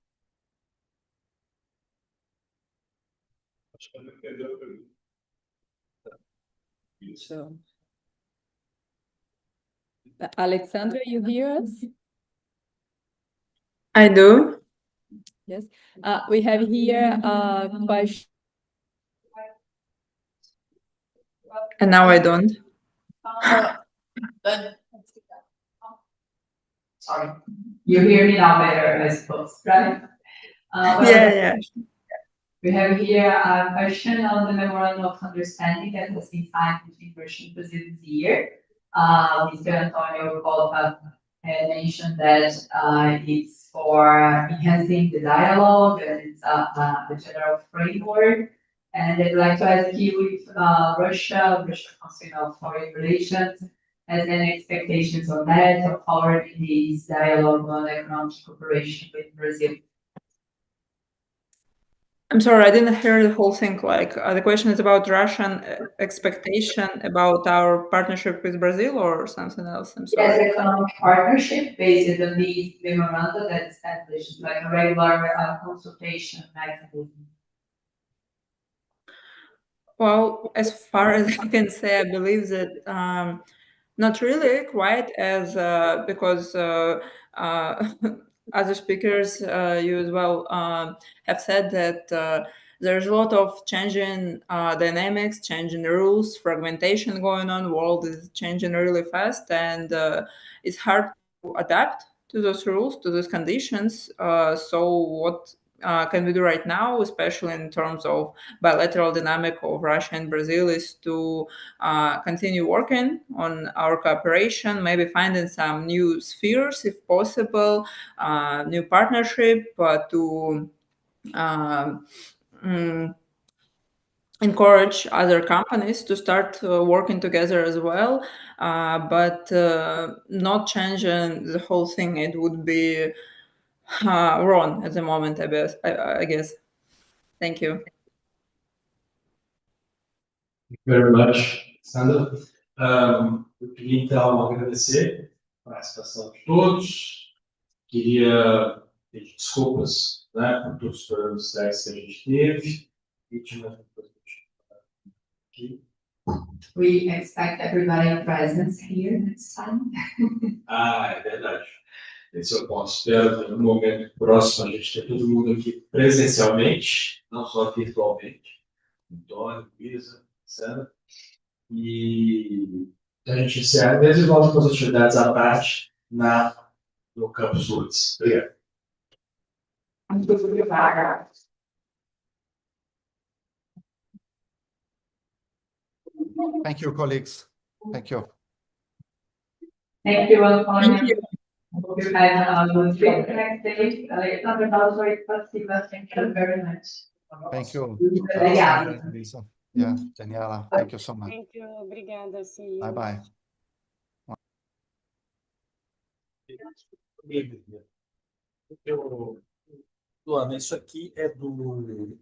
H: So, Alexandra, you hear us?
A: I do.
H: Yes. We have here a question.
A: And now I don't.
B: Sorry. You hear me now better, I suppose, right?
A: Yeah.
B: We have here a question on the memorandum of understanding that has been signed between Russia and Brazil this year. Mr. Antonio Volta had mentioned that it's for enhancing the dialogue and it's the general framework. And I'd like to ask you if Russia Council of Foreign Relations, has any expectations on that or forwarding this dialogue on economic cooperation with Brazil?
A: I'm sorry, I didn't hear the whole thing. Like the question is about Russian expectation about our partnership with Brazil or something else. I'm sorry.
B: Yes, economic partnership based on the memorandum that establishes like a regular consultation mechanism.
A: Well, as far as I can say, I believe that not really quite as because other speakers, you as well, have said that there's a lot of changing dynamics, changing rules, fragmentation going on. World is changing really fast, and it's hard to adapt to those rules, to those conditions. So what can we do right now, especially in terms of bilateral dynamic of Russia and Brazil, is to continue working on our cooperation, maybe finding some new spheres if possible, new partnership to mm, encourage other companies to start working together as well, but not changing the whole thing. It would be Ron at the moment, I guess. Thank you.
C: Thank you very much, Sandra. Eu queria então agradecer a participação de todos. Queria pedir desculpas, né, por todos os problemas técnicos que a gente teve. E tinha mais uma coisa aqui.
B: We expect everybody present here next time.
C: É verdade. Esse é o ponto. Espero que no momento próximo a gente tenha todo mundo aqui presencialmente, não só virtualmente. Antônio, Luísa, Sandra. E a gente encerra mesmo e volta com as atividades à parte no Campus Lourdes. Obrigado.
D: Thank you, colleagues. Thank you.
B: Thank you, Antonio.
A: Thank you.
B: Hope you have a good next day. Thank you very much.
D: Thank you.
B: Obrigada.
D: Lisa. Yeah, Daniela, thank you so much.
E: Thank you. Obrigada, see you.
D: Bye-bye.
C: Luana, isso aqui é do.